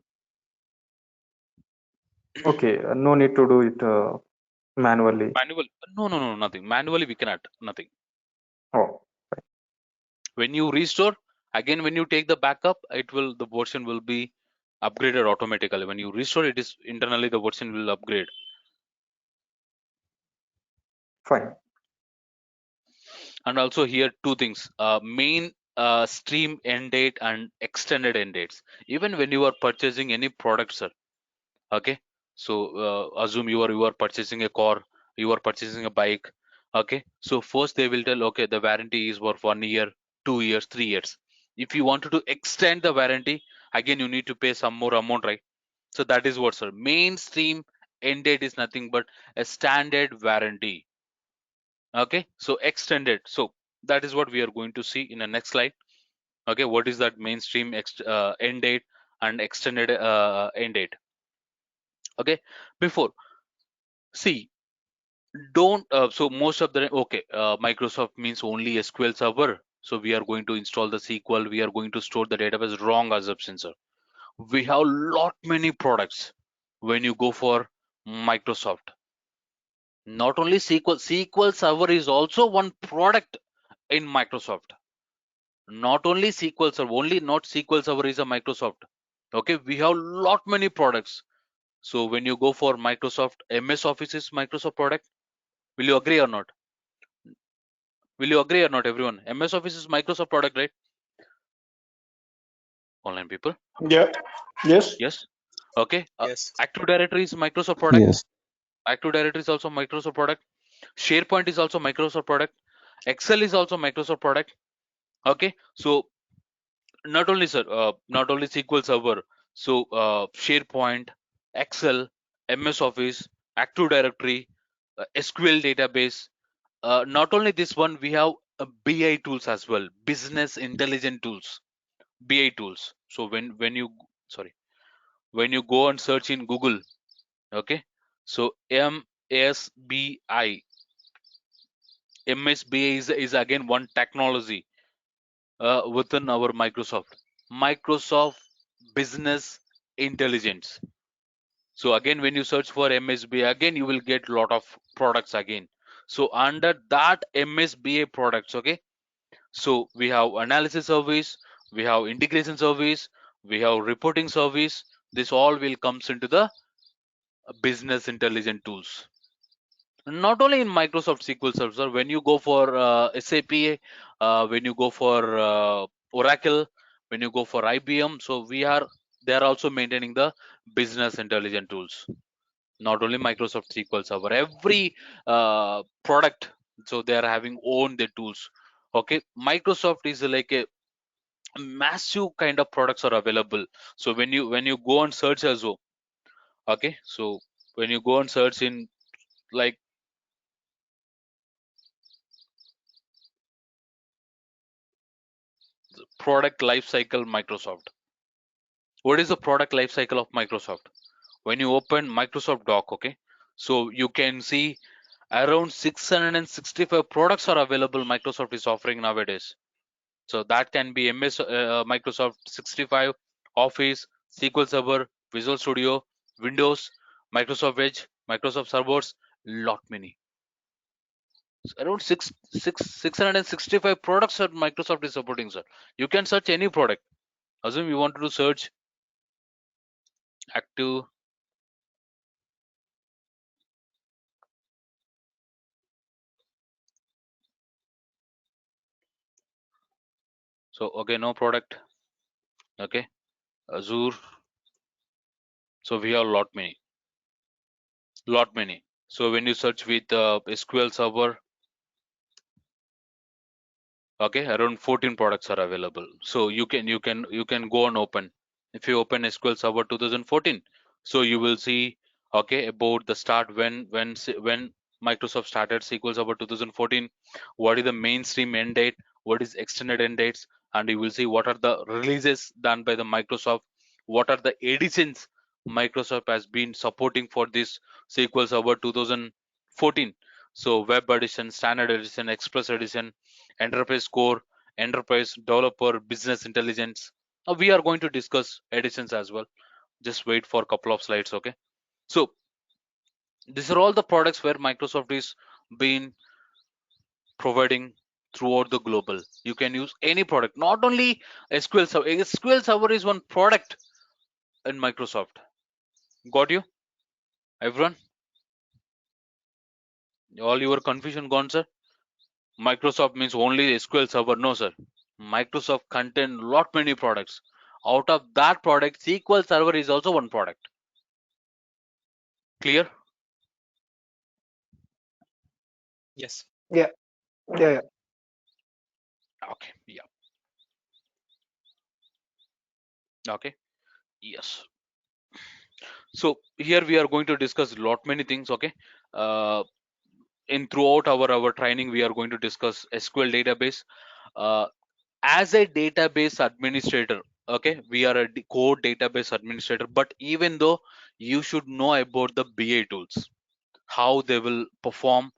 Okay, no need to do it manually. Manual? No, nothing. Manually we cannot. Nothing. Oh, When you restore, again when you take the backup, the version will be upgraded automatically. When you restore, it is internally the version will upgrade. fine. And also here two things, main stream end date and extended end dates. Even when you are purchasing any product, sir. Okay, so assume you are purchasing a car, you are purchasing a bike. Okay, so first they will tell, okay, the warranty is for 1 year, 2 years, 3 years. If you wanted to extend the warranty, again you need to pay some more amount, right? So that is what, sir, mainstream end date is nothing but a standard warranty. Okay, so extended, so that is what we are going to see in the next slide. Okay, what is that mainstream end date and extended end date? Okay, before, see, don't so most of the okay, Microsoft means only SQL Server. So we are going to install the SQL. We are going to store the database. Wrong assumption, sir. We have lot many products when you go for Microsoft. Not only SQL Server is also one product in Microsoft. Not only SQL Server, only not SQL Server is a Microsoft. Okay, we have lot many products. So when you go for Microsoft, MS Office is Microsoft product. Will you agree or not? Will you agree or not, everyone? MS Office is Microsoft product, right? Online people. Yeah. Yes. Yes. Okay. Yes. Active Directory is Microsoft product. Yes. Active Directory is also Microsoft product. SharePoint is also Microsoft product. Excel is also Microsoft product. Okay. So not only, sir, not only SQL Server. So SharePoint, Excel, MS Office, Active Directory, SQL database. Not only this one, we have BI tools as well, business intelligent tools, BI tools. So when you, sorry, when you go and search in Google, okay, so MSBI, MSBI is again one technology within our Microsoft Business Intelligence. So again, when you search for MSBA, again you will get lot of products again. So under that MSBA products, okay, so we have analysis service, we have integration service, we have reporting service. This all will comes into the business intelligence tools. Not only in Microsoft SQL Server, when you go for SAP, when you go for Oracle, when you go for IBM, so they are also maintaining the business intelligence tools. Not only Microsoft SQL Server, every product, so they are having own their tools. Okay, Microsoft is like a massive kind of products are available. So when you go and search as well, okay, so when you go and search in like product lifecycle Microsoft. What is the product lifecycle of Microsoft? When you open Microsoft Doc, okay, so you can see around 665 products are available Microsoft is offering nowadays. So that can be Microsoft 65, Office, SQL Server, Visual Studio, Windows, Microsoft Edge, Microsoft Servers, lot many. Around 665 products that Microsoft is supporting, sir. You can search any product. Assume you wanted to search Active. So okay, no product. Okay, Azure. So we have lot many, lot many. So when you search with SQL Server, okay, around 14 products are available. So you can go and open. If you open SQL Server 2014, so you will see, okay, about the start when Microsoft started SQL Server 2014, what is the mainstream end date, what is extended end dates, and you will see what are the releases done by the Microsoft, what are the editions Microsoft has been supporting for this SQL Server 2014. So web edition, standard edition, express edition, enterprise core, enterprise developer, business intelligence. We are going to discuss editions as well. Just wait for a couple of slides, okay? So these are all the products where Microsoft is been providing throughout the global. You can use any product, not only SQL Server. SQL Server is one product in Microsoft. Got you, everyone? All your confusion gone, sir? Microsoft means only SQL Server? No, sir. Microsoft contain lot many products. Out of that product, SQL Server is also one product. Clear? Yes. Yeah. Yeah. Okay. Yeah. Okay. Yes. So here we are going to discuss lot many things. Okay. Uh, in throughout our training, we are going to discuss SQL database. Uh, as a database administrator, okay, we are a core database administrator. But even though, you should know about the BA tools, how they will perform,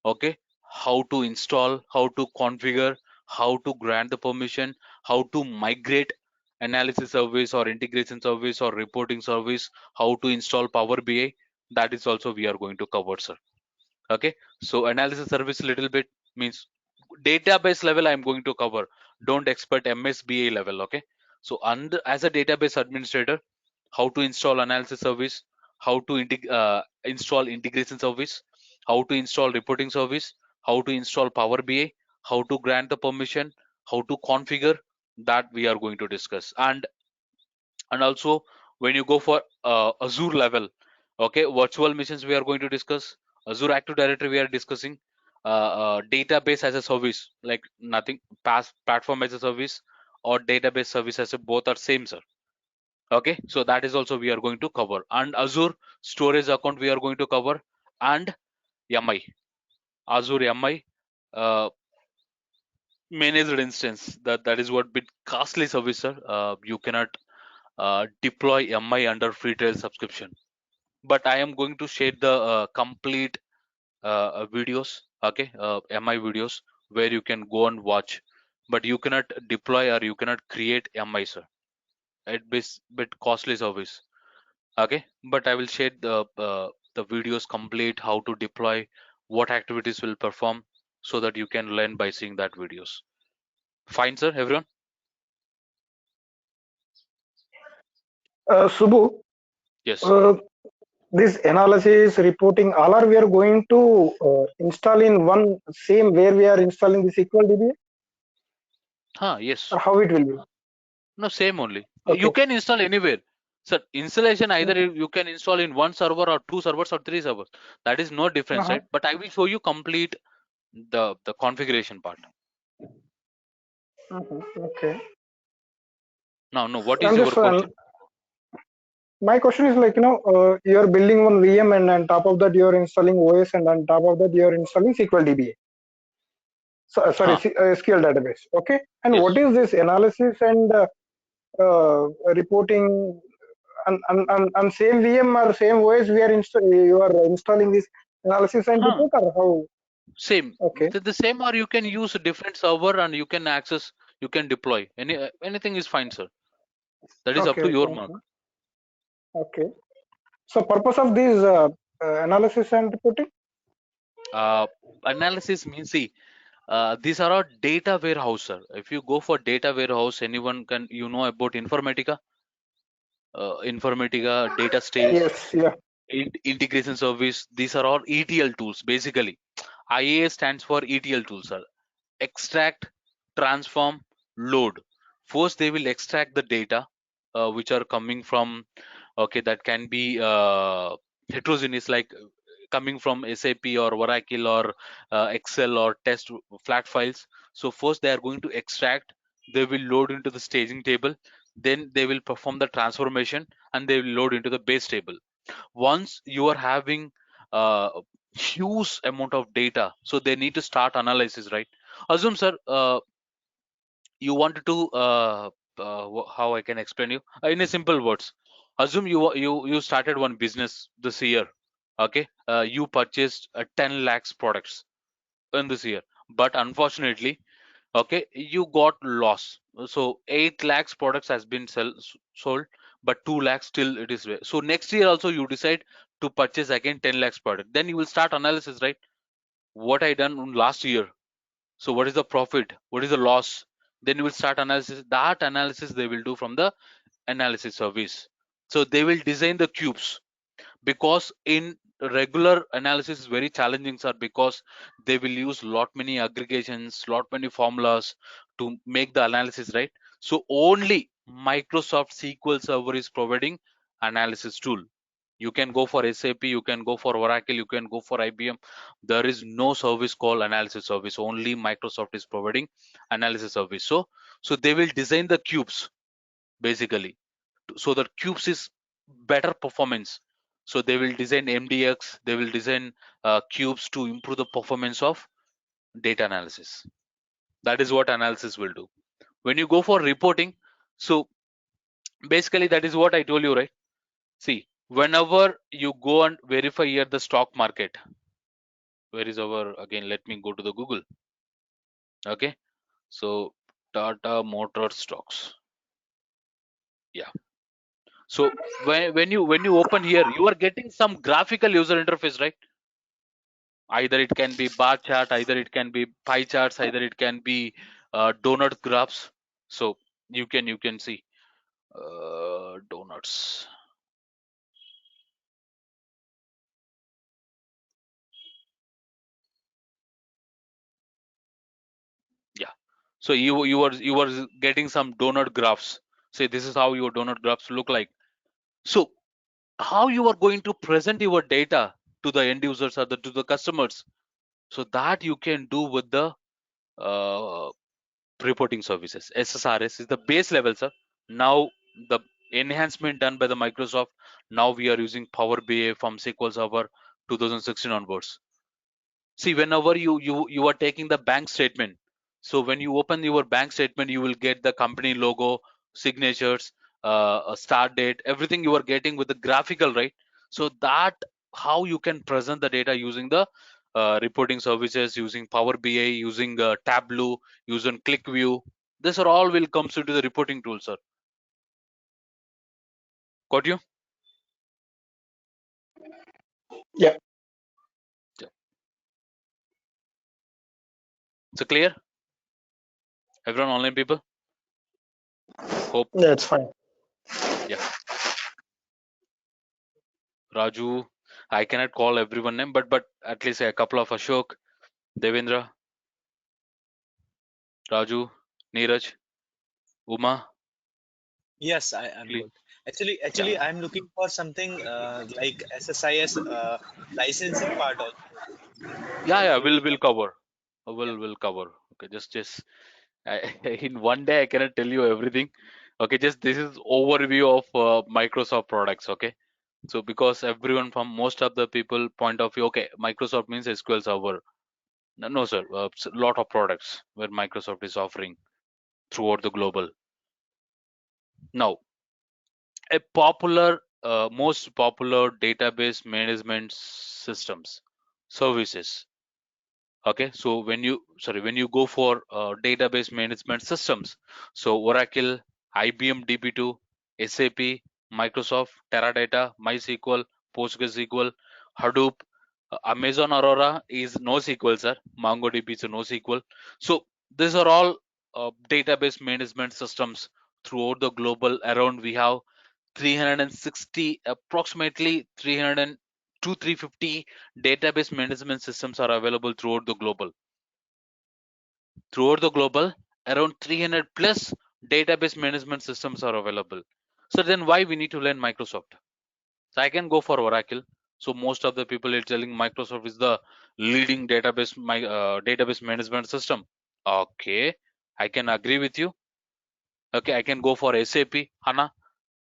okay, how to install, how to configure, how to grant the permission, how to migrate analysis service or integration service or reporting service, how to install Power BI. That is also we are going to cover, sir. Okay, so analysis service little bit means database level I'm going to cover. Don't expect MSBA level. Okay, so under as a database administrator, how to install analysis service, how to install integration service, how to install reporting service, how to install Power BI, how to grant the permission, how to configure, that we are going to discuss. And also when you go for Azure level, okay, virtual machines we are going to discuss, Azure Active Directory we are discussing, database as a service, like nothing past platform as a service or database service as a, both are same, sir. Okay, so that is also we are going to cover. And Azure storage account we are going to cover, and MI, Azure MI, uh, managed instance, that is what bit costly service, sir. You cannot deploy MI under free trial subscription. But I am going to share the complete videos, okay, MI videos where you can go and watch. But you cannot deploy or you cannot create MI, sir. It is bit costly service. Okay, but I will share the videos complete how to deploy, what activities will perform, so that you can learn by seeing that videos. Fine, sir, everyone. Subbu, Yes. this analysis reporting, all are we are going to install in one same where we are installing the SQL DB, Yes. or how it will be? No, same only. You Okay. can install anywhere. So installation either you can install in one server or two servers or three servers. That is no difference, right? But I will show you complete the configuration part. Okay. Now, no, what is I'm your just question? my question is like, you are building one VM and on top of that you are installing OS and on top of that you are installing SQL DBA. So, sorry, Huh, SQL database. Okay. And yes. what is this analysis and reporting on same VM or same OS we are you are installing this analysis and Huh, report, or how? same. Okay. The same, or you can use a different server and you can access, you can deploy. Anything is fine, sir. That is up Okay. to your Okay. mark. Okay. So purpose of this analysis and reporting? Analysis means, see, these are our data warehouse, sir. If you go for data warehouse, anyone can, you know about Informatica, Informatica, data stage, Yes. Yeah. integration service. These are all ETL tools basically. IAS stands for ETL tools, sir. Extract, transform, load. First they will extract the data which are coming from, okay, that can be heterogeneous, like coming from SAP or Oracle or Excel or test flat files. So first they are going to extract, they will load into the staging table, then they will perform the transformation and they will load into the base table. Once you are having uh, huge amount of data, so they need to start analysis, right? Assume, sir, you wanted to how I can explain you in a simple words. Assume you started one business this year. Okay, you purchased 10 lakhs products in this year, but unfortunately, okay, you got loss. So 8 lakhs products has been sold, but 2 lakhs still it is there. So next year also you decide to purchase again 10 lakhs product, then you will start analysis, right? What I done last year, so what is the profit, what is the loss, then you will start analysis. That analysis they will do from the analysis service. So they will design the cubes, because in regular analysis is very challenging, sir, because they will use lot many aggregations, lot many formulas to make the analysis, right? So only Microsoft SQL Server is providing analysis tool. You can go for SAP, you can go for Oracle, you can go for IBM. There is no service called analysis service. Only Microsoft is providing analysis service. So they will design the cubes basically, so that cubes is better performance. So they will design MDX, they will design cubes to improve the performance of data analysis. That is what analysis will do. When you go for reporting, so basically that is what I told you, right? See, whenever you go and verify here the stock market, where is our, again, let me go to the Google. Okay, So Tata Motor stocks. Yeah. So when you open here, you are getting some graphical user interface, right? Either it can be bar chart, either it can be pie charts, either it can be donut graphs. So you can see donuts. Yeah. So you were getting some donut graphs. Say this is how your donut graphs look like. So how you are going to present your data to the end users or to the customers? So that you can do with the uh, reporting services. SSRS is the base level, sir. Now the enhancement done by the Microsoft. Now we are using Power BI from SQL Server 2016 onwards. See, whenever you are taking the bank statement, so when you open your bank statement, you will get the company logo, signatures, a start date, everything you are getting with the graphical, right? So that how you can present the data using the reporting services, using Power BI, using Tableau, using ClickView. This are all will comes into the reporting tool, sir. Got you? Yeah. Yeah. So clear? Everyone, online people? Hope. Yeah, it's fine. Yeah. Raju, I cannot call everyone name, but at least a couple of Ashok, Devendra, Raju, Neeraj, Uma. Yes, I'm Please. good. Actually, Yeah, actually, I'm looking for something like SSIS licensing part also. yeah. If you We'll can, cover. yeah. We'll cover. Okay, just I, in one day I cannot tell you everything. Okay, just this is overview of Microsoft products. Okay, so because everyone from most of the people point of view, okay, Microsoft means SQL Server. No, no sir. Lot of products where Microsoft is offering throughout the global. Now, a popular most popular database management systems services. Okay, so when you go for database management systems, so Oracle, IBM DB2, SAP, Microsoft, Teradata, MySQL, PostgreSQL, Hadoop, Amazon Aurora is NoSQL, sir. MongoDB is a NoSQL. So these are all database management systems throughout the global. Around we have 360, approximately 300 to 350 database management systems are available throughout the global. Throughout the global, around 300 plus database management systems are available. So then why we need to learn Microsoft? So I can go for Oracle. So most of the people are telling Microsoft is the leading database management system. Okay, I can agree with you. Okay, I can go for SAP HANA.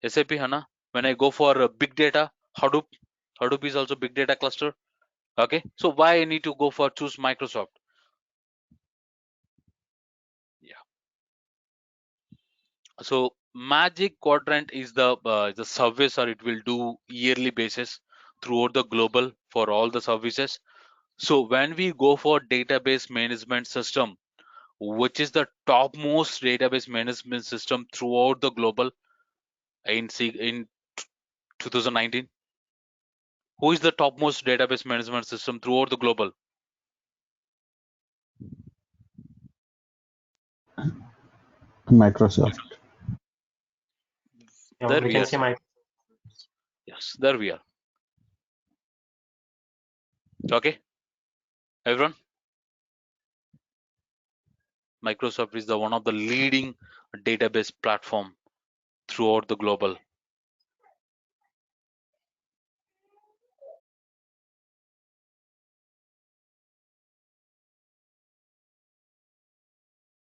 SAP HANA. When I go for big data, Hadoop. Hadoop is also big data cluster. Okay, so why I need to go for choose Microsoft? Yeah. So Magic Quadrant is the service, or it will do yearly basis throughout the global for all the services. So when we go for database management system, which is the topmost database management system throughout the global in 2019? Who is the topmost database management system throughout the global? Microsoft. There We we can are, say sir. my Yes, there we are. Okay, everyone. Microsoft is the one of the leading database platform throughout the global.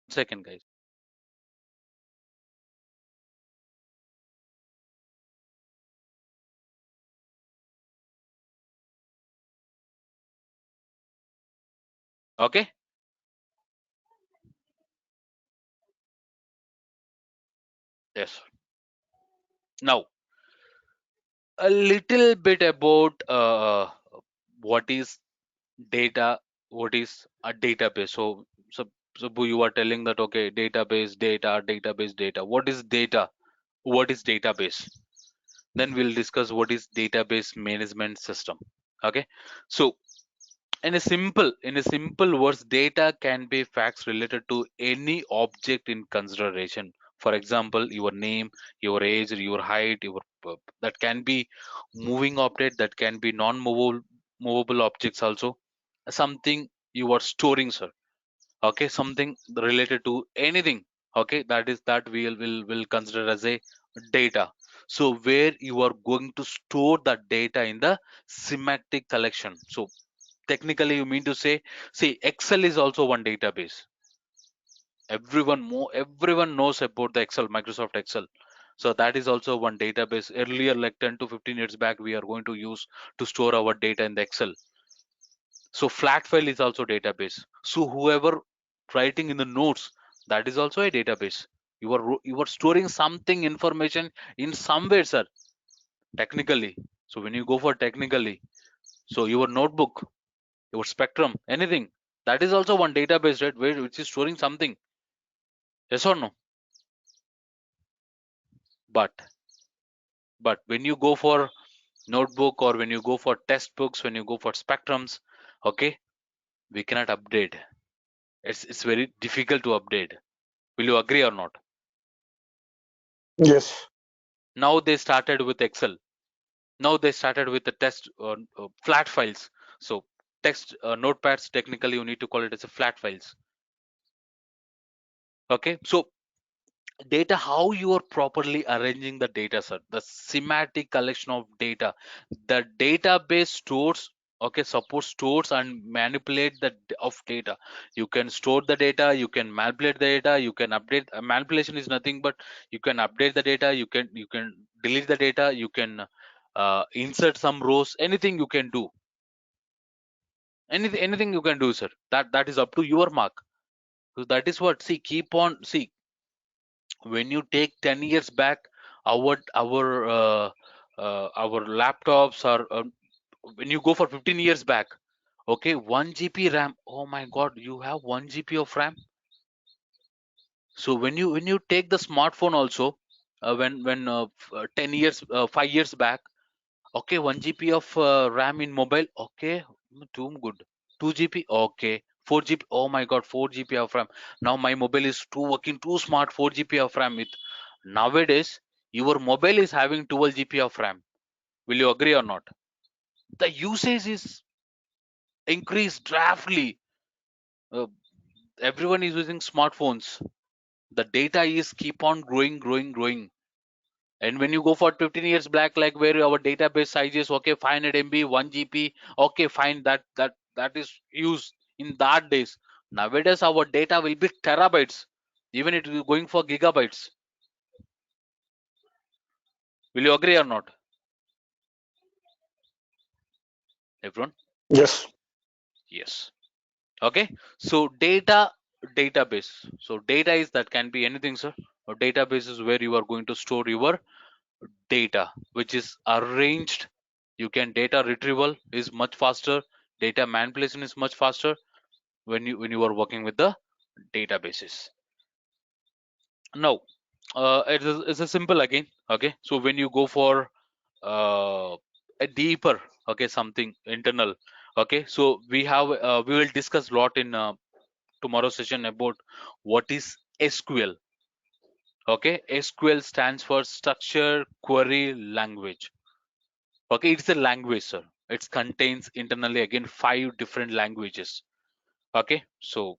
Second, guys. Okay. Yes. Now, a little bit about what is data, what is a database. So Subbu, you are telling that okay, database, data. What is data? What is database? Then we'll discuss what is database management system. Okay, so in a simple words, data can be facts related to any object in consideration. For example, your name, your age, your height, that can be moving object, that can be non-movable objects also. Something you are storing, sir. Okay, something related to anything. Okay, that will consider as a data. So where you are going to store that data in the semantic collection. So technically you mean to say, see, Excel is also one database. Everyone knows about the Excel, Microsoft Excel. So that is also one database. Earlier, like 10 to 15 years back, we are going to use to store our data in the Excel. So flat file is also database. So whoever writing in the notes, that is also a database. You are storing something information in somewhere, sir, technically. So when you go for technically, so your notebook, your spectrum, anything, that is also one database, right, which is storing something. Yes or no? But when you go for notebook, or when you go for test books, when you go for spectrums, okay, we cannot update. It's very difficult to update. Will you agree or not? Yes. Now they started with Excel. Now they started with the test flat files. So text notepads, technically you need to call it as a flat files. Okay, so data, how you are properly arranging the data, sir, the semantic collection of data. The database stores, okay, suppose stores and manipulate of data. You can store the data, you can manipulate the data, you can update. Manipulation is nothing but you can update the data, you can delete the data, you can insert some rows, anything you can do. Anything you can do, sir. That is up to your mark. So that is what, see, keep on, see, when you take 10 years back, our laptops are when you go for 15 years back, okay, 1 GB RAM. Oh my god, you have 1 GB of RAM. So when you take the smartphone also, when 10 years 5 years back, okay, 1 GB of RAM in mobile, okay, too good. 2 GB, okay. 4 GB, oh my god, 4 GB of RAM. Now my mobile is too working too smart, 4 GB of RAM with. Nowadays, your mobile is having 12 GB of RAM. Will you agree or not? The usage is increased drastically. Uh, Everyone is using smartphones. The data is keep on growing. And when you go for 15 years back, like where our database size is okay, 500 MB, 1 GB, okay, fine, that is used in that days. Nowadays, our data will be terabytes, even it is going for gigabytes. Will you agree or not, everyone? Yes. Yes. Okay. So database. So data is that can be anything, sir. A database is where you are going to store your data, which is arranged. You can data retrieval is much faster. Data manipulation is much faster when you are working with the databases. Now, it's a simple again. Okay, so when you go for a deeper, okay, something internal. Okay, so we will discuss a lot in tomorrow's session about what is SQL. Okay, SQL stands for Structure Query Language. Okay, it's a language, sir. It contains internally again 5 different languages. Okay, so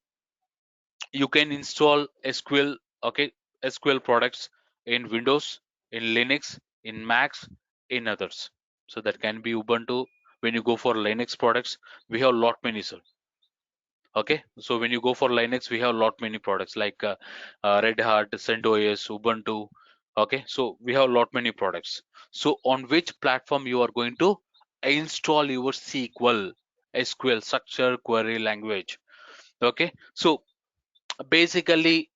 you can install SQL, okay, SQL products in Windows, in Linux, in Macs, in others. So that can be Ubuntu. When you go for Linux products, we have lot many, sir. Okay, so when you go for Linux, we have lot many products like Red Hat, CentOS, Ubuntu. Okay, so we have lot many products. So on which platform you are going to install your SQL, structure query language? Okay, so basically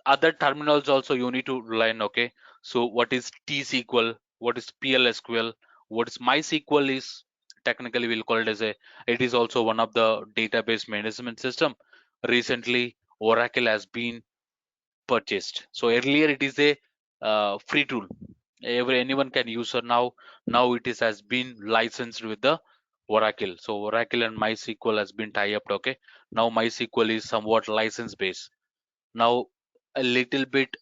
other terminals also you need to learn. Okay, so what is T-SQL, what is PLSQL, what is MySQL is, technically we'll call it as a, it is also one of the database management system. Recently Oracle has been purchased. So earlier it is a free tool. Anyone can use it now. Now it is has been licensed with the Oracle. So Oracle and MySQL has been tie up. Okay. Now MySQL is somewhat license based. Now a little bit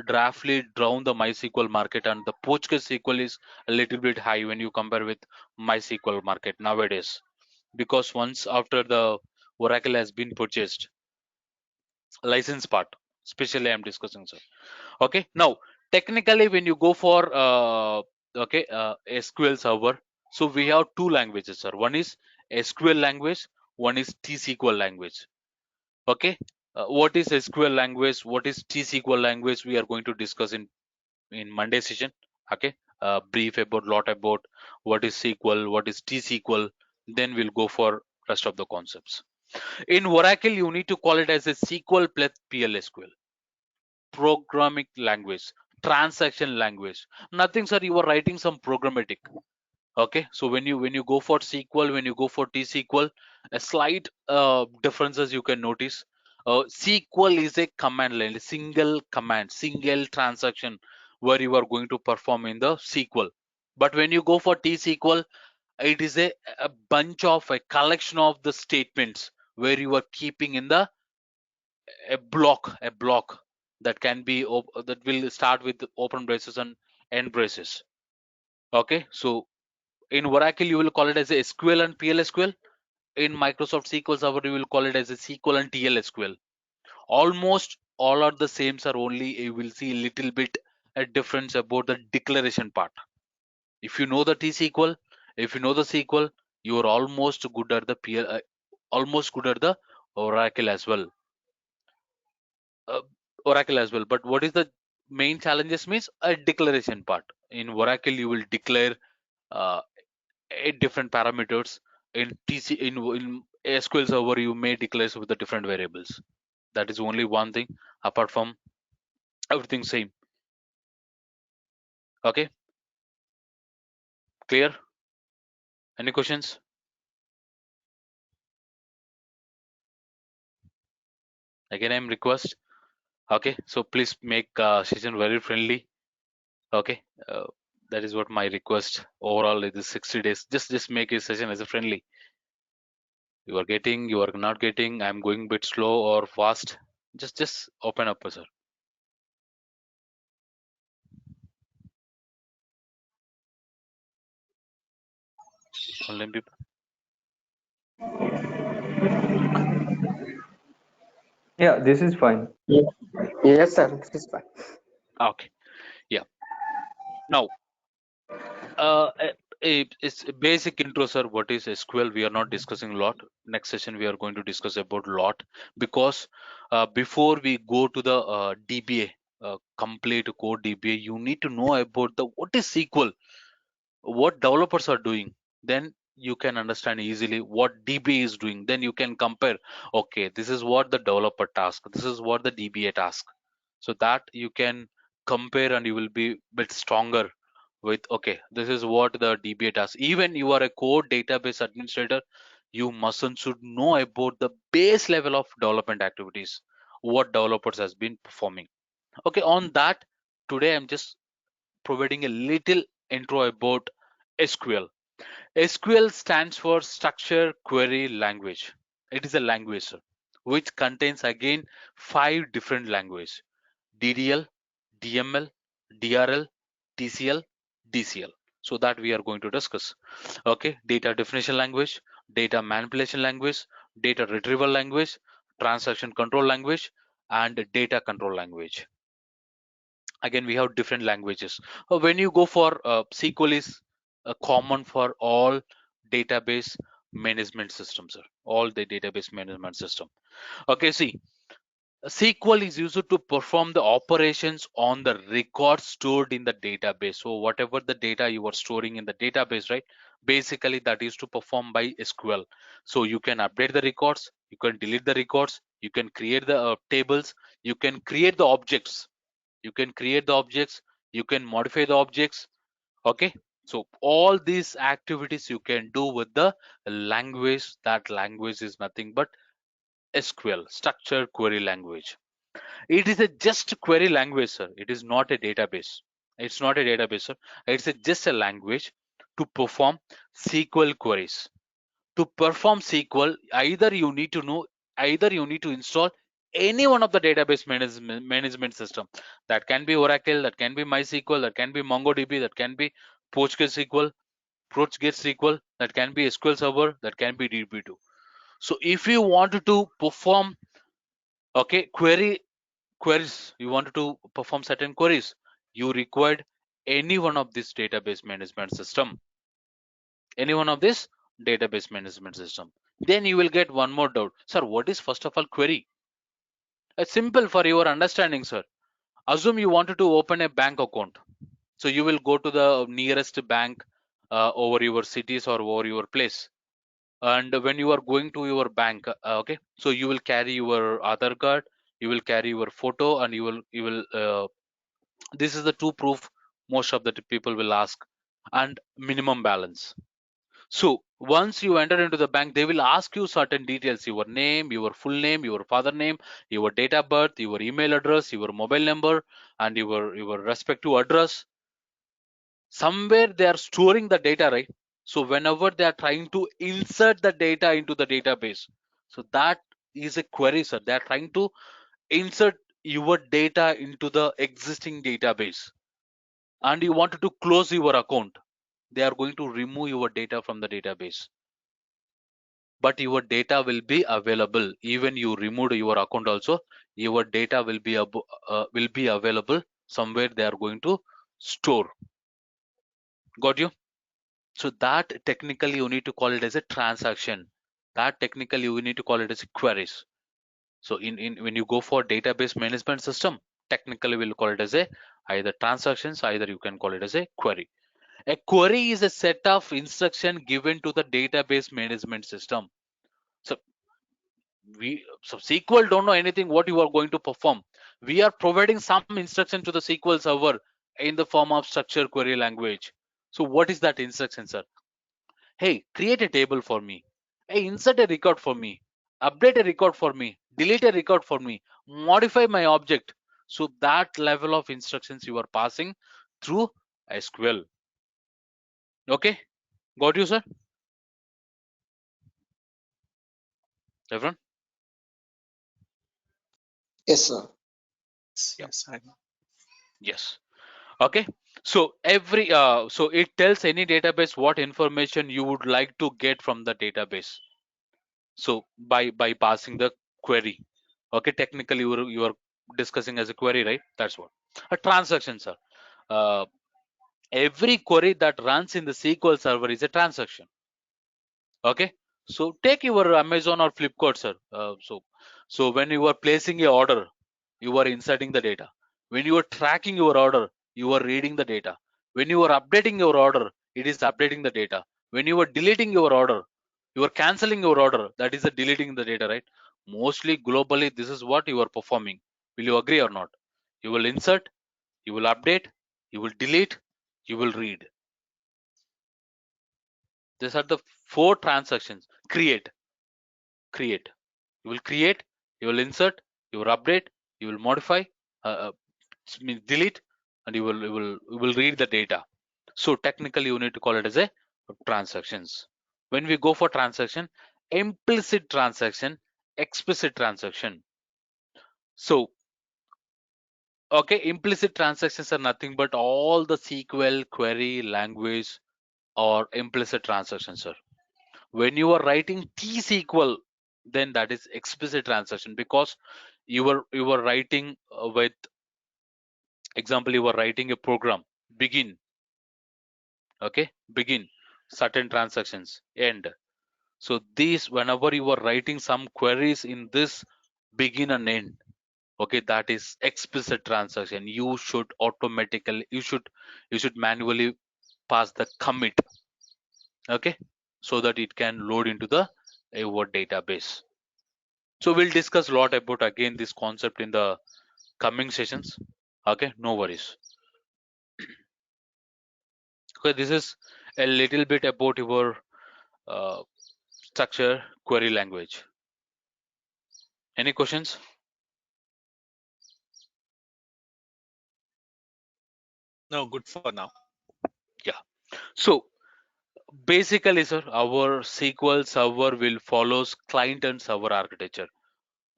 draftly down the MySQL market, and the PostgreSQL is a little bit high when you compare with MySQL market nowadays, because once after the Oracle has been purchased, license part especially I'm discussing, sir. Okay, now technically when you go for SQL server, so we have two languages, sir. One is SQL language, one is T-SQL language. Okay, what is SQL language, what is T-SQL language, we are going to discuss in Monday session. Okay, brief about lot about what is SQL, what is T-SQL, then we'll go for rest of the concepts. In Oracle you need to call it as a SQL plus PLSQL, programming language, transaction language. Nothing, sir, you are writing some programmatic. Okay, so when you go for SQL, when you go for T-SQL, a slight differences you can notice. SQL is a command line, a single command, single transaction where you are going to perform in the SQL. But when you go for T-SQL, it is a bunch of a collection of the statements where you are keeping in the a block that can be that will start with open braces and end braces. Okay, so in Oracle you will call it as a SQL and PLSQL. In Microsoft SQL Server you will call it as a SQL and TLSQL. Almost all are the same, sir, only you will see a little bit a difference about the declaration part. If you know the T-SQL, if you know the SQL, you are almost good at the almost good at the Oracle as well. uh, Oracle as well. But what is the main challenges means a declaration part. In Oracle, you will declare uh, different parameters. In in SQL Server, you may declare with the different variables. That is only one thing. Apart from everything same. Okay, clear? Any questions? Again, I'm request. Okay, so please make session very friendly. Okay, that is what my request. Overall, it is 60 days. Just make a session as a friendly. You are getting, you are not getting, I'm going bit slow or fast, just open up, sir. Online people. Yeah, this is fine. Yes, sir. This is fine. Okay, yeah. Now it's a basic intro, sir. What is SQL? We are not discussing a lot. Next session we are going to discuss about lot, because before we go to the DBA, complete code DBA, you need to know about the what is SQL, what developers are doing. Then you can understand easily what DBA is doing. Then you can compare, okay, this is what the developer task, this is what the DBA task, so that you can compare and you will be bit stronger with, okay, this is what the DBA task. Even you are a core database administrator, you mustn't should know about the base level of development activities, what developers has been performing. Okay, on that, today I'm just providing a little intro about SQL. SQL stands for Structure Query Language. It is a language, sir, which contains again 5 different languages: DDL, DML, DRL, TCL, DCL. So that we are going to discuss. Okay, data definition language, data manipulation language, data retrieval language, transaction control language, and data control language. Again, we have different languages. When you go for SQL is common for all database management systems, sir. All the database management system. Okay, see, SQL is used to perform the operations on the records stored in the database. So whatever the data you are storing in the database, right, basically that is to perform by SQL. So you can update the records, you can delete the records, you can create the tables, you can create the objects, you can create the objects, you can modify the objects. Okay, so all these activities you can do with the language. That language is nothing but SQL, structured query language. It is a just query language, sir. It is not a database. It's not a database, sir. It's just a language to perform SQL queries. To perform SQL, either you need to install any one of the database management system. That can be Oracle, that can be MySQL, that can be MongoDB, that can be PostgreSQL, PostgreSQL, that can be SQL Server, that can be DB2. So if you wanted to perform queries, you wanted to perform certain queries, you required any one of this database management system, any one of this database management system. Then you will get one more doubt, sir. What is first of all query? It's simple for your understanding, sir. Assume you wanted to open a bank account, so you will go to the nearest bank over your cities or over your place. And when you are going to your bank, so you will carry your Aadhaar card, you will carry your photo, and you will this is the two proof most of the people will ask, and minimum balance. So once you enter into the bank, they will ask you certain details: your name, your full name, your father name, your date of birth, your email address, your mobile number, and your respective address. Somewhere they are storing the data, right? So whenever they are trying to insert the data into the database, so that is a query, sir. They are trying to insert your data into the existing database, and you wanted to close your account. They are going to remove your data from the database, but your data will be available. Even you removed your account also, your data will be available somewhere. They are going to store. Got you? So that technically you need to call it as a transaction. That technically you need to call it as queries. So in when you go for database management system, technically we'll call it as a either transactions, either you can call it as a query. A query is a set of instruction given to the database management system. So SQL don't know anything what you are going to perform. We are providing some instruction to the SQL server in the form of structured query language. So what is that instruction, sir? Hey, create a table for me. Hey, insert a record for me. Update a record for me. Delete a record for me. Modify my object. So that level of instructions you are passing through SQL. Okay, got you, sir? Everyone? Yes, sir. Yes, I know. Yes. Okay. So so it tells any database what information you would like to get from the database. So by passing the query. Okay, technically you are discussing as a query, right? That's what. A transaction, sir. Uh, every query that runs in the SQL server is a transaction. Okay. So take your Amazon or Flipkart, sir. So when you are placing a order, you are inserting the data. When you are tracking your order, you are reading the data. When you are updating your order, it is updating the data. When you are deleting your order, you are canceling your order, that is the deleting the data, right? Mostly globally, this is what you are performing. Will you agree or not? You will insert, you will update, you will delete, you will read. These are the four transactions. Create. You will create, you will insert, you will update, you will modify, uh, uh, delete, and you will read the data. So technically you need to call it as a transactions. When we go for transaction, implicit transaction, explicit transaction. So okay, implicit transactions are nothing but all the SQL query language or implicit transactions, sir. When you are writing T-SQL, then that is explicit transaction, because you are writing with example, you are writing a program, begin, okay, begin, certain transactions, end. So these, whenever you are writing some queries in this begin and end, okay, that is explicit transaction. You should manually pass the commit, okay, so that it can load into the Word database. So we'll discuss a lot about again this concept in the coming sessions. Okay, no worries. Okay, this is a little bit about your structure query language. Any questions? No, good for now. Yeah. So basically, sir, our SQL server will follows client and server architecture.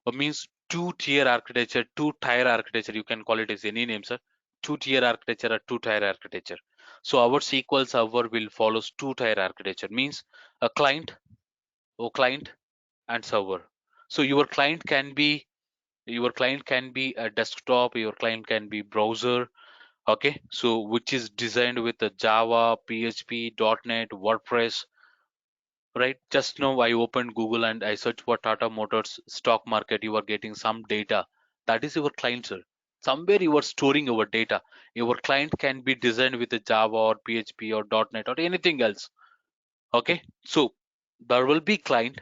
It means two-tier architecture, two-tier architecture. You can call it as any name, sir. Two-tier architecture or two-tier architecture. So our SQL server will follows two-tier architecture. Means a client, or client and server. So your client can be a desktop, your client can be browser. Okay, so which is designed with the Java, PHP, .NET, WordPress, right? Just now I opened Google and I searched for Tata Motors stock market. You are getting some data. That is your client, sir. Somewhere you are storing your data. Your client can be designed with a Java or PHP or .NET or anything else. Okay, so there will be client.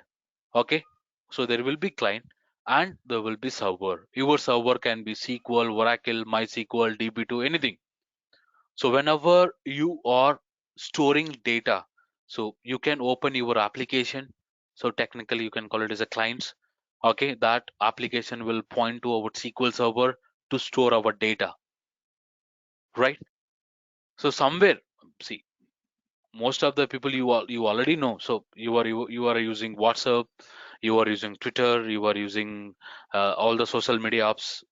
Okay, so there will be client and there will be server. Your server can be SQL, Oracle, MySQL, DB2, anything. So whenever you are storing data, so you can open your application. So technically you can call it as a clients. Okay, that application will point to our SQL server to store our data, right? So somewhere, see, most of the people you already know. So you are using WhatsApp, you are using Twitter, you are using all the social media apps,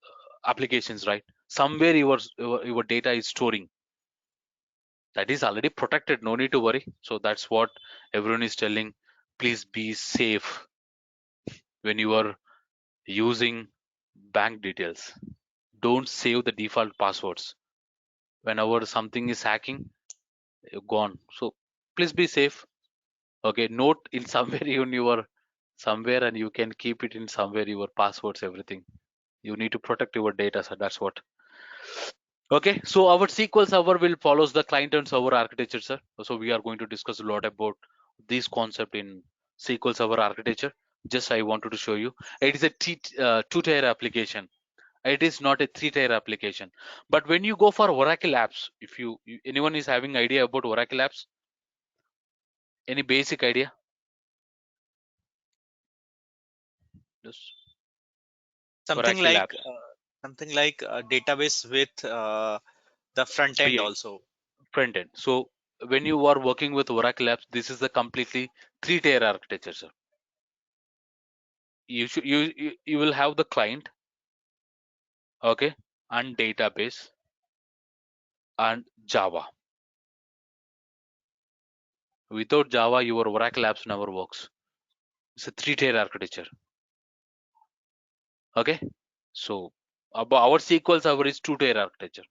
applications, right? Somewhere your data is storing. That is already protected, no need to worry. So that's what everyone is telling. Please be safe when you are using bank details. Don't save the default passwords. Whenever something is hacking, you're gone. So please be safe. Okay, note in somewhere in your somewhere, and you can keep it in somewhere your passwords, everything. You need to protect your data, so that's what. Okay, so our SQL server will follows the client and server architecture, sir. So we are going to discuss a lot about this concept in SQL server architecture. Just I wanted to show you. It is a two-tier application. It is not a three-tier application. But when you go for Oracle apps, if anyone is having idea about Oracle apps, any basic idea? Yes. Something Oracle like apps, database with the front end BI, also. front end. So when you are working with Oracle apps, this is a completely three-tier architecture, sir. You will have the client, okay, and database and Java. Without Java, your Oracle apps never works. It's a three-tier architecture. Okay, so our SQL server is two-tier architecture.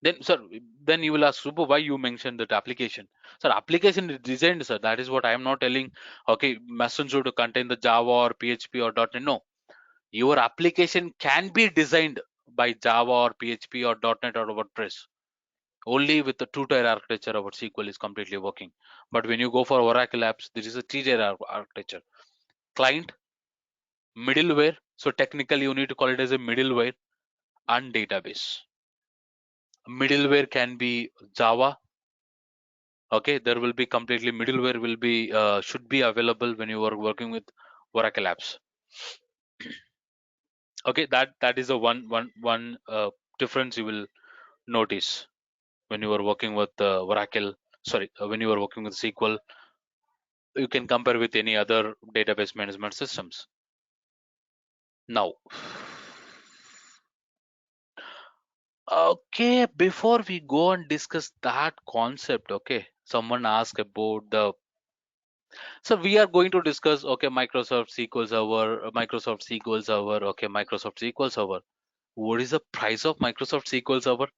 Then, sir, then you will ask, Subbu, why you mentioned that application? Sir, application is designed, sir. That is what I am not telling. Okay, Messenger to contain the Java or PHP or .NET. No, your application can be designed by Java or PHP or .NET or WordPress. Only with the two-tier architecture, our SQL is completely working. But when you go for Oracle apps, this is a three-tier architecture. Client, middleware. So technically, you need to call it as a middleware and database. Middleware can be Java. Okay, there will be completely middleware will be should be available when you are working with Oracle apps. Okay, that is a one difference you will notice when you are working with Oracle. Sorry, when you are working with SQL, you can compare with any other database management systems. Now, okay, before we go and discuss that concept, okay, someone asked about the. So we are going to discuss, okay, Microsoft SQL Server, Microsoft SQL Server, okay, Microsoft SQL Server. What is the price of Microsoft SQL Server?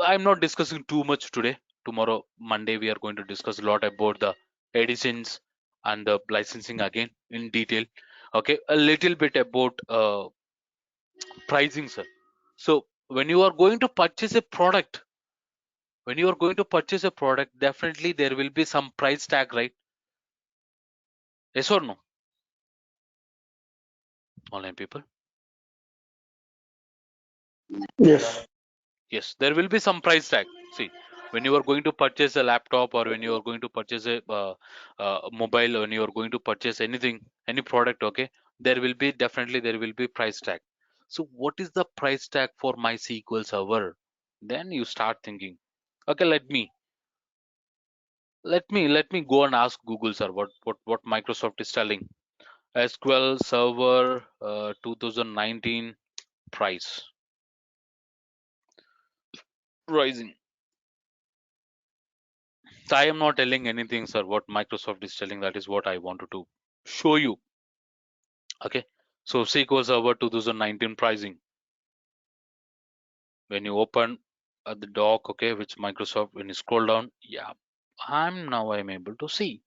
I'm not discussing too much today. Tomorrow, Monday, we are going to discuss a lot about the editions and the licensing again in detail. Okay, a little bit about pricing, sir. So when you are going to purchase a product, definitely there will be some price tag, right? Yes or no? Online people. Yes. Yes, there will be some price tag. See, When you are going to purchase a laptop, or when you are going to purchase a mobile, when you are going to purchase anything, any product, okay, there will be, definitely there will be price tag. So what is the price tag for my SQL Server? Then you start thinking, okay, let me go and ask Google, sir, what Microsoft is telling. SQL Server 2019 price rising. So I am not telling anything, sir. What Microsoft is telling, that is what I wanted to show you. Okay. So SQL Server 2019 pricing. When you open the doc, okay, which Microsoft, when you scroll down, yeah, I'm able to see.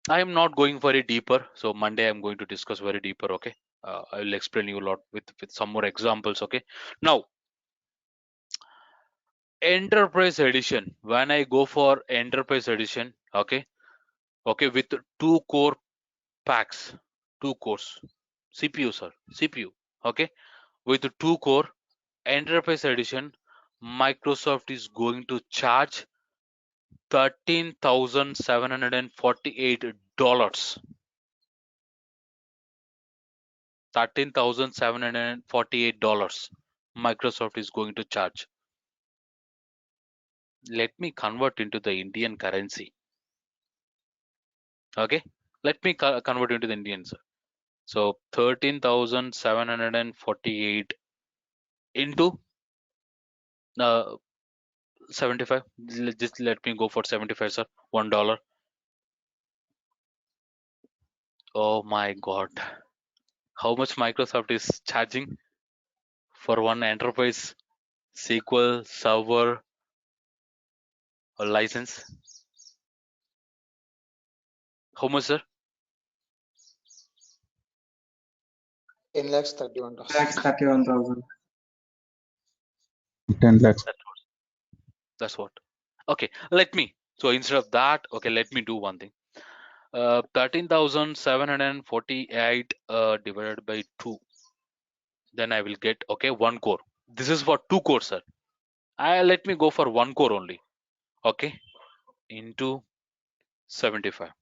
I am not going very deeper. So Monday I'm going to discuss very deeper. Okay. I will explain you a lot with some more examples. Okay. Now, Enterprise Edition. When I go for Enterprise Edition, okay, with two core packs, two cores, CPU, sir, CPU, okay, with two core Enterprise Edition, Microsoft is going to charge $13,748. $13,748 Microsoft is going to charge. Let me convert into the Indian currency. Okay, let me convert into the Indian, sir. So 13,748 into 75. Just let me go for 75, sir. $1. Oh my God. How much Microsoft is charging for one enterprise SQL Server license? How much, sir? 10 lakhs 31,000. Lakhs 31,000. 10 lakhs. That's what. Okay, let me. So instead of that, okay, let me do one thing. 13,748 divided by 2. Then I will get, okay, one core. This is for two cores, sir. Let me go for one core only. Okay, into 75.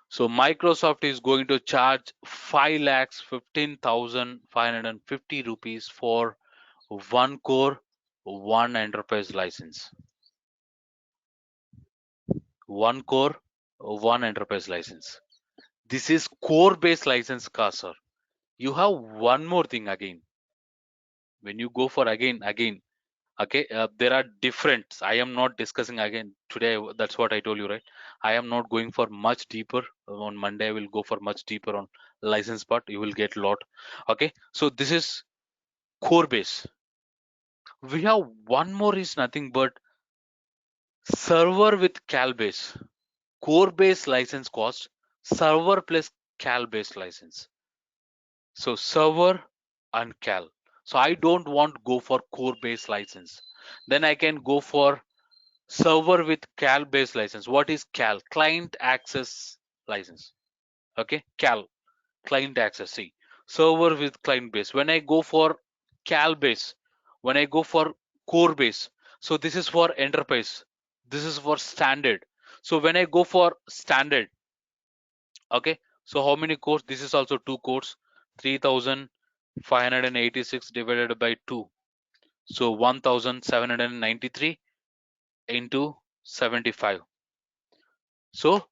So Microsoft is going to charge 5,15,550 rupees for one core, one enterprise license. One core, one enterprise license. This is core based license cost, sir. You have one more thing again. When you go for again, okay, there are different. I am not discussing again today. That's what I told you, right? I am not going for much deeper. On Monday I will go for much deeper on license part. You will get a lot. Okay, so this is core base. We have one more, is nothing but server with cal base. Core base license cost, server plus cal base license. So server and cal. So I don't want go for core base license. Then I can go for server with cal based license. What is cal? Client access license. Okay, cal, client access. See, server with client base. When I go for cal base, when I go for core base, so this is for enterprise, this is for standard. So when I go for standard, okay, so how many cores? This is also two cores. 3,586 divided by 2, so 1,793 into 75. So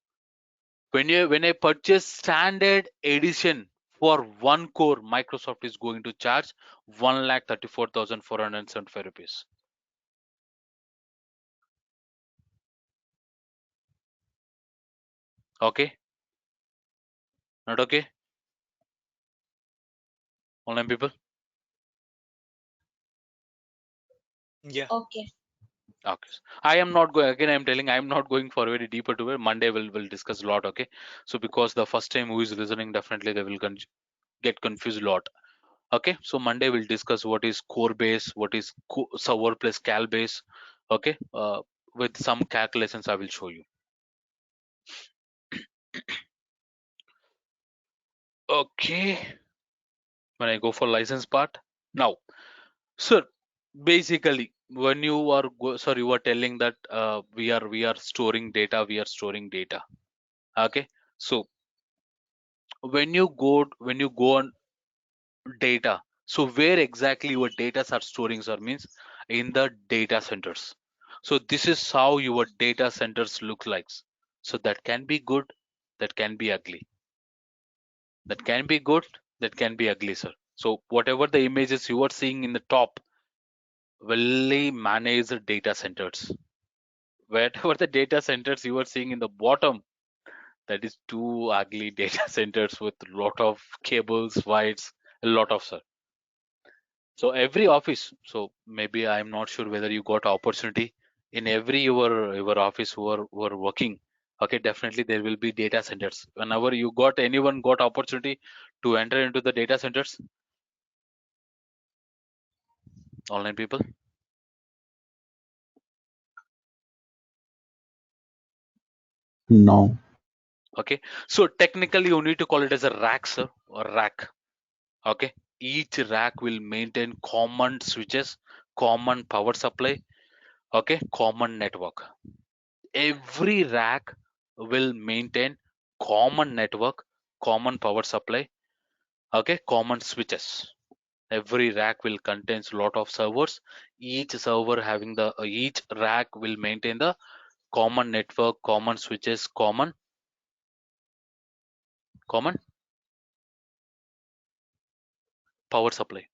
when I purchase standard edition for one core, Microsoft is going to charge 1,34,475 rupees. Okay, not okay? Online people? Yeah. Okay. Okay. I am not going, again, I'm telling, I am not going for very deeper to it. Monday we'll discuss a lot, okay? So because the first time who is listening, definitely they will get confused a lot. Okay, so Monday we'll discuss what is core base, what is server plus cal base. Okay, with some calculations I will show you. Okay, when I go for license part now, Sir, basically, when you are sorry, you were telling that we are storing data, we are storing data. Okay, so when you go on data, so where exactly your data are storing, sir, means in the data centers. So this is how your data centers look like. So that can be good, that can be ugly. That can be good, that can be ugly, sir. So whatever the images you are seeing in the top, will manage the data centers. Whatever the data centers you are seeing in the bottom, that is two ugly data centers with lot of cables, wires, a lot of, sir. So every office, so maybe I'm not sure whether you got opportunity in every your office who are working. Okay, definitely there will be data centers. Whenever you got anyone got opportunity to enter into the data centers, online people. No. Okay, so technically you need to call it as a rack, sir, or rack. Okay, each rack will maintain common switches, common power supply, okay, common network. Every rack will maintain common network, common power supply, okay, common switches. Every rack will contains lot of servers. Each server having the each rack will maintain the common network, common switches, common power supply.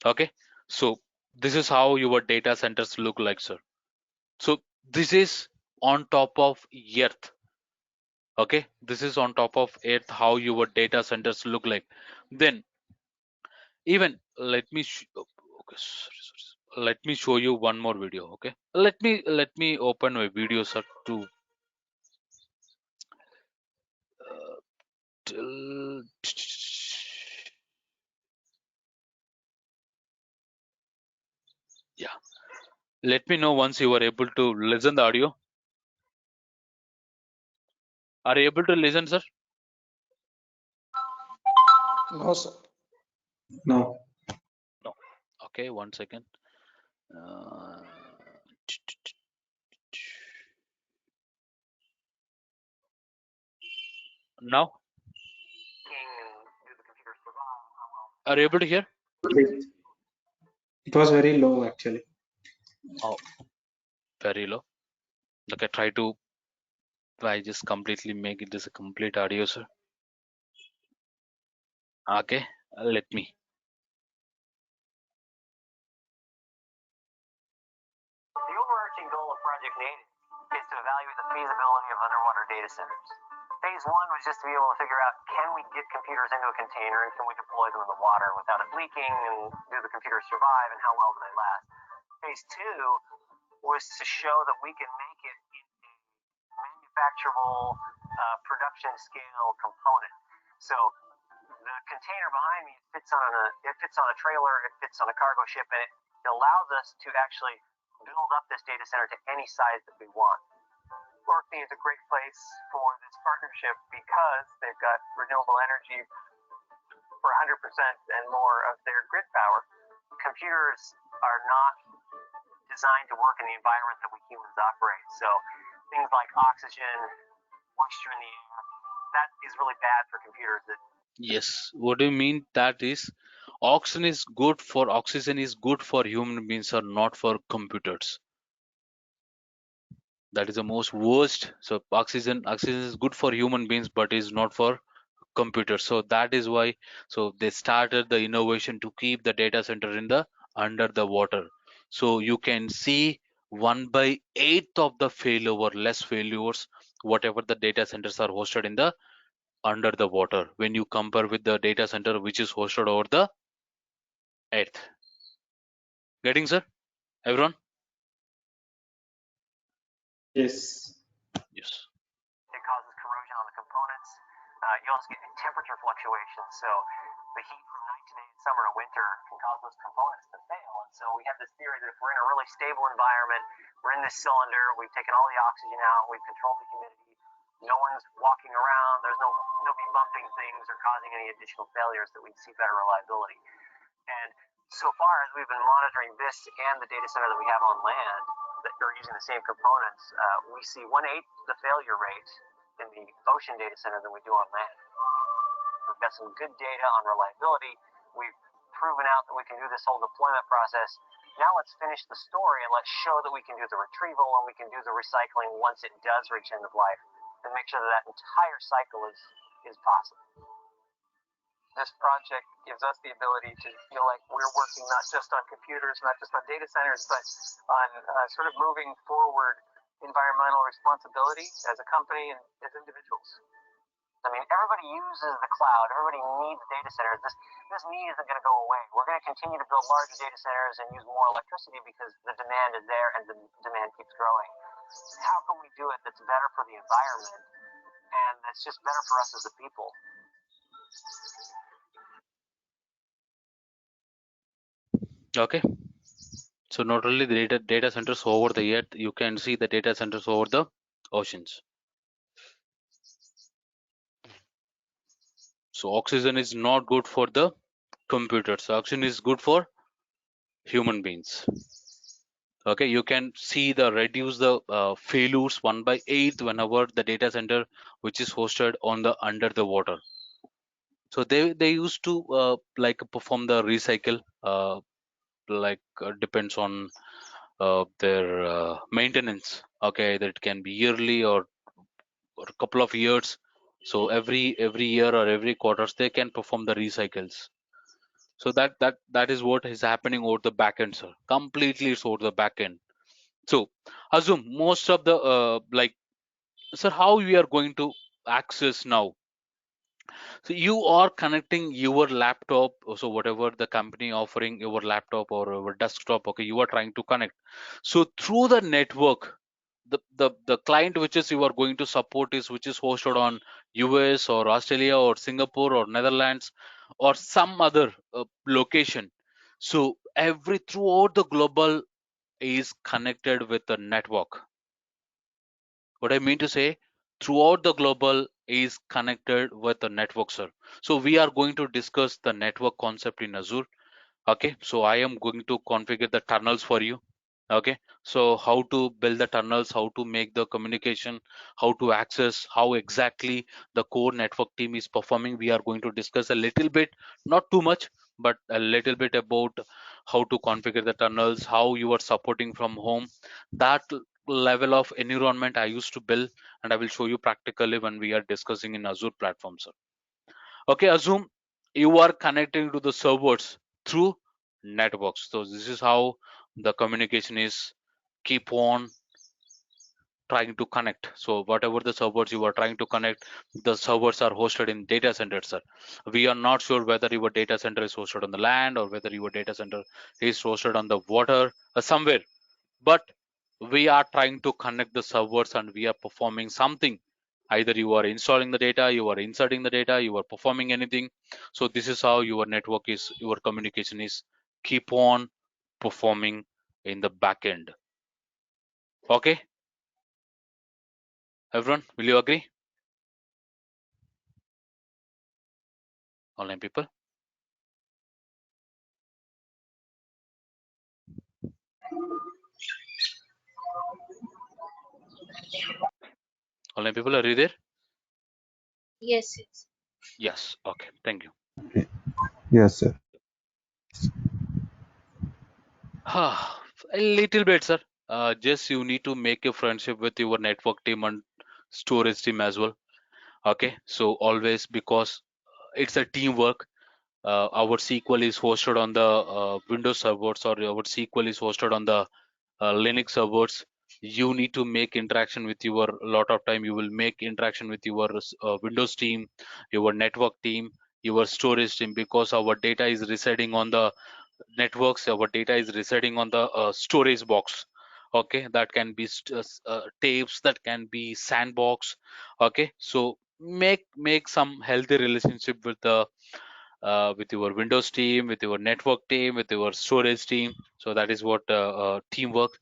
Okay, so this is how your data centers look like, sir. So this is on top of earth. Okay, this is on top of earth how your data centers look like. Then even okay, let me show you one more video. Okay, let me open my video, sir, to till yeah, let me know once you are able to listen the audio. Are you able to listen, sir? No, sir. No. No. Okay, 1 second. uh, Now are you able to hear? It was very low actually. Oh, very low. Okay, try to, I just completely make it as a complete audio, sir. Okay, let me. The overarching goal of Project Native is to evaluate the feasibility of underwater data centers. Phase one was just to be able to figure out, can we get computers into a container and can we deploy them in the water without it leaking, and do the computers survive and how well do they last? Phase two was to show that we can make it in a manufacturable production scale component. So the container behind me fits on a trailer, it fits on a cargo ship, and it allows us to actually build up this data center to any size that we want. Orkney is a great place for this partnership because they've got renewable energy for 100% and more of their grid power. Computers are not designed to work in the environment that we humans operate. So things like oxygen, moisture in the air, that is really bad for computers. Yes, what do you mean? That is, oxygen is good for human beings or not for computers. That is the most worst. So oxygen is good for human beings but is not for computers. So that is why, so they started the innovation to keep the data center in the under the water. So you can see 1/8 of the failover, less failures, whatever the data centers are hosted in the under the water when you compare with the data center which is hosted over the earth. Getting, sir, everyone? Yes. Yes. It causes corrosion on the components. You also get temperature fluctuations. So the heat from night to day, summer to winter, can cause those components to fail. And so we have this theory that if we're in a really stable environment, we're in this cylinder, we've taken all the oxygen out, we've controlled the humidity, no one's walking around, there's nobody bumping things or causing any additional failures, that we'd see better reliability. And so far as we've been monitoring this and the data center that we have on land that are using the same components, we see 1/8 the failure rate in the ocean data center than we do on land. We've got some good data on reliability. We've proven out that we can do this whole deployment process. Now let's finish the story and let's show that we can do the retrieval and we can do the recycling once it does reach end of life, and make sure that that entire cycle is possible. This project gives us the ability to feel like we're working not just on computers, not just on data centers, but on sort of moving forward environmental responsibility as a company and as individuals. I mean, everybody uses the cloud. Everybody needs data centers. This need isn't going to go away. We're going to continue to build larger data centers and use more electricity because the demand is there and the demand keeps growing. How can we do it that's better for the environment and that's just better for us as a people? Okay. So not only the data centers over the earth, you can see the data centers over the oceans. So oxygen is not good for the computers. Oxygen is good for human beings. Okay, you can see the reduce the failures 1/8 whenever the data center which is hosted on the under the water. So they used to like perform the recycle depends on their maintenance. Okay, that can be yearly or a couple of years. So every year or every quarters they can perform the recycles. So that is what is happening over the back end, sir. Completely it's over the back end. So assume most of the sir, how we are going to access now? So you are connecting your laptop, so whatever the company offering your laptop or your desktop, okay, you are trying to connect. So through the network, the client which is you are going to support is which is hosted on US or Australia or Singapore or Netherlands or some other location. So every throughout the global is connected with the network. What I mean to say, throughout the global is connected with the network, sir. So we are going to discuss the network concept in Azure. Okay, so I am going to configure the tunnels for you. Okay, so how to build the tunnels, how to make the communication, how to access, how exactly the core network team is performing. We are going to discuss a little bit, not too much, but a little bit about how to configure the tunnels, how you are supporting from home. That level of environment I used to build, and I will show you practically when we are discussing in Azure platform, sir. Okay, assume you are connecting to the servers through networks. So this is how the communication is keep on trying to connect. So whatever the servers you are trying to connect, the servers are hosted in data centers, sir. We are not sure whether your data center is hosted on the land or whether your data center is hosted on the water or somewhere, but we are trying to connect the servers and we are performing something. Either you are installing the data, you are inserting the data, you are performing anything. So this is how your network is, your communication is keep on performing in the back end. Okay, everyone, will you agree? Online people. Online people, are you there? Yes, yes. Yes. Okay. Thank you. Yes, sir. A little bit, sir. Just you need to make a friendship with your network team and storage team as well. Okay. So always, because it's a teamwork. Our SQL is hosted on the Windows servers, or our SQL is hosted on the Linux servers. You need to make interaction with your lot of time. You will make interaction with your Windows team, your network team, your storage team, because our data is residing on the networks. Our data is residing on the storage box. Okay, that can be tapes, that can be sandbox. Okay, so make some healthy relationship with your Windows team, with your network team, with your storage team. So that is what teamwork.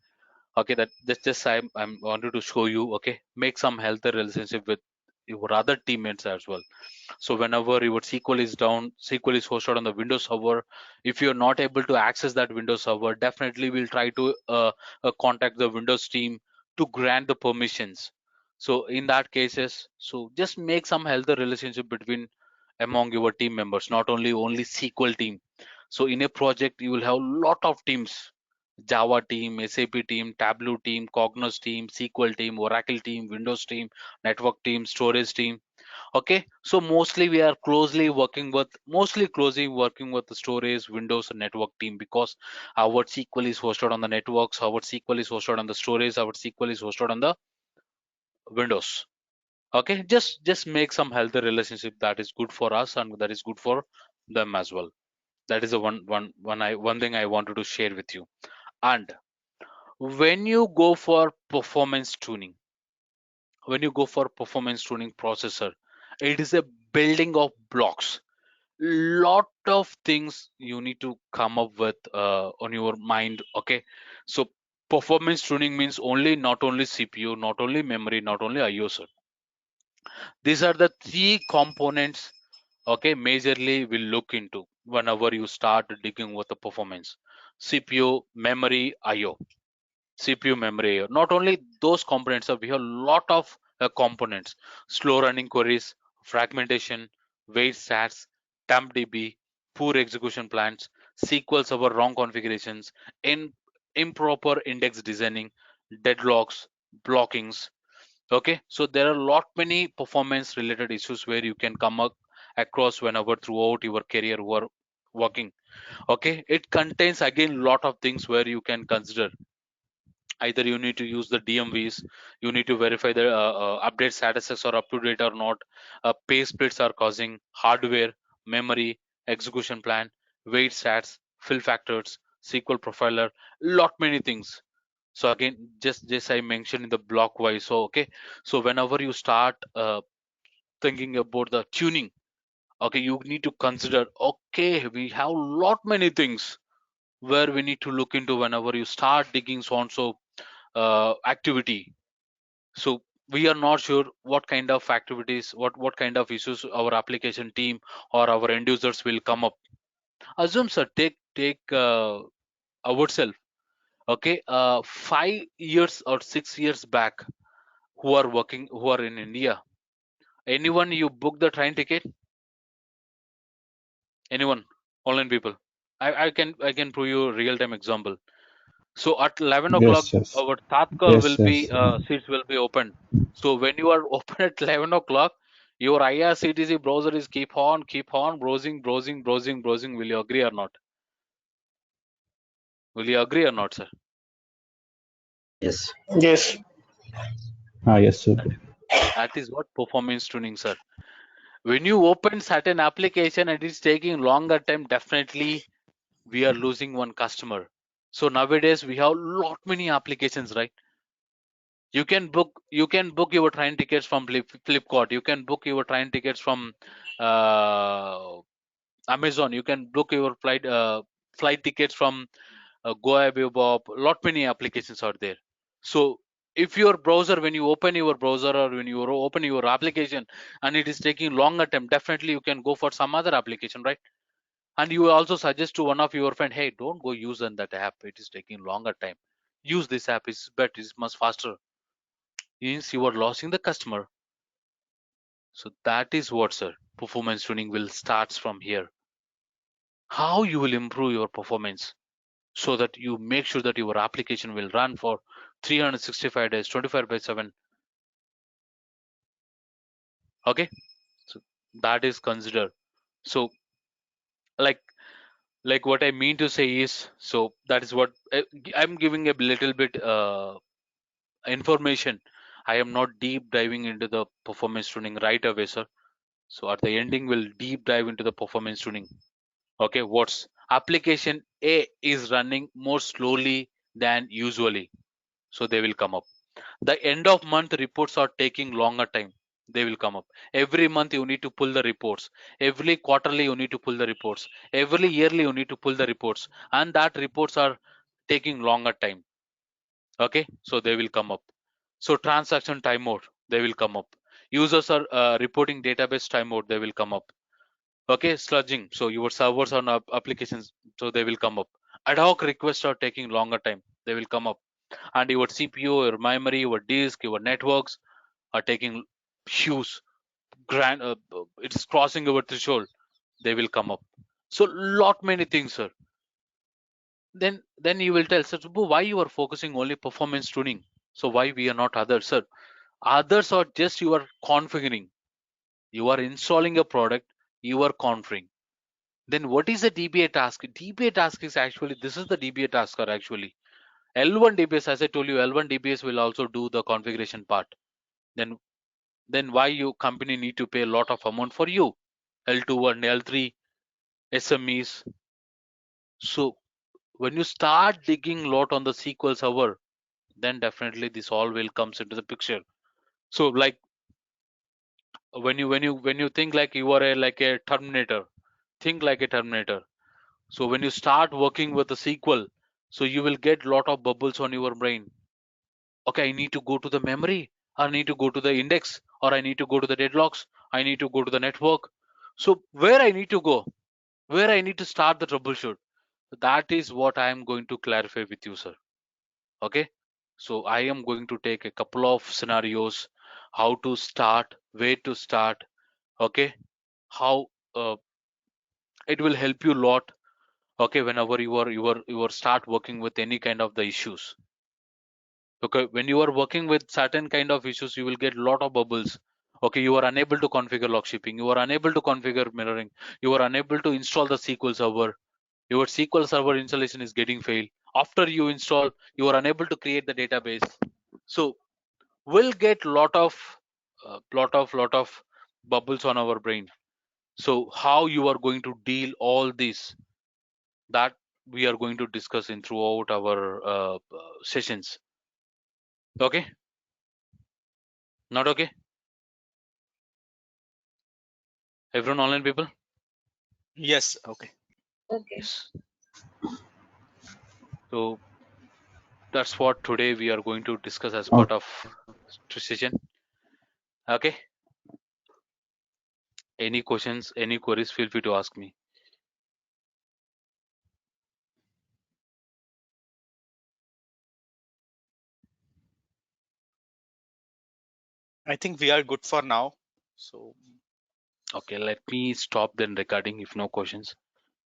Okay, that's just I'm wanted to show you. Okay, make some healthy relationship with your other teammates as well. So whenever your SQL is down, SQL is hosted on the Windows server. If you're not able to access that Windows server, definitely we'll try to contact the Windows team to grant the permissions. So in that cases, so just make some healthy relationship between among your team members, not only SQL team. So in a project, you will have lot of teams. Java team, SAP team, Tableau team, Cognos team, SQL team, Oracle team, Windows team, network team, storage team. Okay, so mostly closely working with the storage, Windows, and network team, because our SQL is hosted on the networks, our SQL is hosted on the storage, our SQL is hosted on the Windows. Okay, just make some healthy relationship that is good for us and that is good for them as well. That is the one thing I wanted to share with you. And when you go for performance tuning, processor, it is a building of blocks. Lot of things you need to come up with on your mind. Okay, so performance tuning means not only CPU, not only memory, not only IO, sir. These are the three components, okay, majorly we'll look into whenever you start digging with the performance: CPU, memory, IO. CPU, memory, IO. Not only those components, we have a lot of components: slow running queries, fragmentation, wait stats, tempdb, poor execution plans, SQL server wrong configurations, in improper index designing, deadlocks, blockings. Okay, so there are a lot many performance related issues where you can come across whenever throughout your career working. Okay, it contains again lot of things where you can consider. Either you need to use the DMVs, you need to verify the update statuses are up to date or not. Pay splits are causing hardware, memory, execution plan, wait stats, fill factors, SQL profiler, lot many things. So again, just I mentioned in the block wise. So okay, so whenever you start thinking about the tuning, okay, you need to consider, okay, we have lot many things where we need to look into whenever you start digging so and so activity. So we are not sure what kind of activities, what kind of issues our application team or our end users will come up. Assume, sir, take ourselves. Okay, 5 years or 6 years back, who are in India. Anyone you book the train ticket? Anyone? Online people. I can prove you a real time example. So at 11 o'clock, Yes, yes. our Tatkal will Yes, be yes. seats will be open. So when you are open at 11 o'clock, your IRCTC browser is keep on browsing. Will you agree or not? Will you agree or not, sir? Yes. Yes. Yes, sir. That is what performance tuning, sir. When you open certain application and it's taking longer time, definitely we are losing one customer. So nowadays we have lot many applications, right? You can book your train tickets from Flipkart. You can book your train tickets from uh, Amazon. You can book your flight tickets from Goibibob. Lot many applications are there. So if your browser, when you open your browser or when you open your application and it is taking longer time, definitely you can go for some other application, right? And you also suggest to one of your friend, hey, don't go use on that app. It is taking longer time. Use this app. It's better. It's much faster. Means you are losing the customer. So that is what, sir, performance tuning will starts from here. How you will improve your performance so that you make sure that your application will run for 365 days, 24 by 7. Okay, so that is considered. So like what I mean to say is, so that is what I'm giving a little bit information. I am not deep diving into the performance tuning right away, sir. So at the ending, we'll deep dive into the performance tuning. Okay, what's application A is running more slowly than usually, so they will come up. The end of month reports are taking longer time, they will come up. Every month you need to pull the reports, every quarterly you need to pull the reports, every yearly you need to pull the reports, and that reports are taking longer time. Okay, so they will come up. So transaction timeout, they will come up. Users are reporting database timeout, they will come up. Okay, sludging, so your servers on applications, so they will come up. Ad hoc requests are taking longer time, they will come up. And your CPU, your memory, your disk, your networks are taking huge grand it's crossing our threshold, they will come up. So lot many things, sir. Then you will tell, sir, Subbu, why you are focusing only performance tuning, so why we are not others, sir? Others are just you are configuring, you are installing a product, you are configuring. Then what is a DBA task? DBA task is actually, this is the DBA task are actually L1 DBS. As I told you, L1 DBS will also do the configuration part. Then why you company need to pay a lot of amount for you? L2 and L3 SMEs. So when you start digging lot on the SQL Server, then definitely this all will comes into the picture. So like when you think like you are like a Terminator, think like a Terminator. So when you start working with the SQL, so you will get lot of bubbles on your brain. Okay, I need to go to the memory, I need to go to the index, or I need to go to the deadlocks, I need to go to the network. So where I need to go, where I need to start the troubleshoot, that is what I am going to clarify with you, sir. Okay, so I am going to take a couple of scenarios, how to start, where to start. Okay, how it will help you a lot. Okay, whenever you are start working with any kind of the issues. Okay, when you are working with certain kind of issues, you will get a lot of bubbles. Okay, you are unable to configure log shipping, you are unable to configure mirroring, you are unable to install the SQL Server, your SQL Server installation is getting failed. After you install, you are unable to create the database. So we'll get lot of bubbles on our brain. So how you are going to deal all this, that we are going to discuss in throughout our sessions. Okay, not okay? Everyone online people? Yes. Okay. Okay. Yes. So that's what today we are going to discuss as part of session. Okay. Any questions, any queries, feel free to ask me. I think we are good for now. So Okay, let me stop then recording if no questions.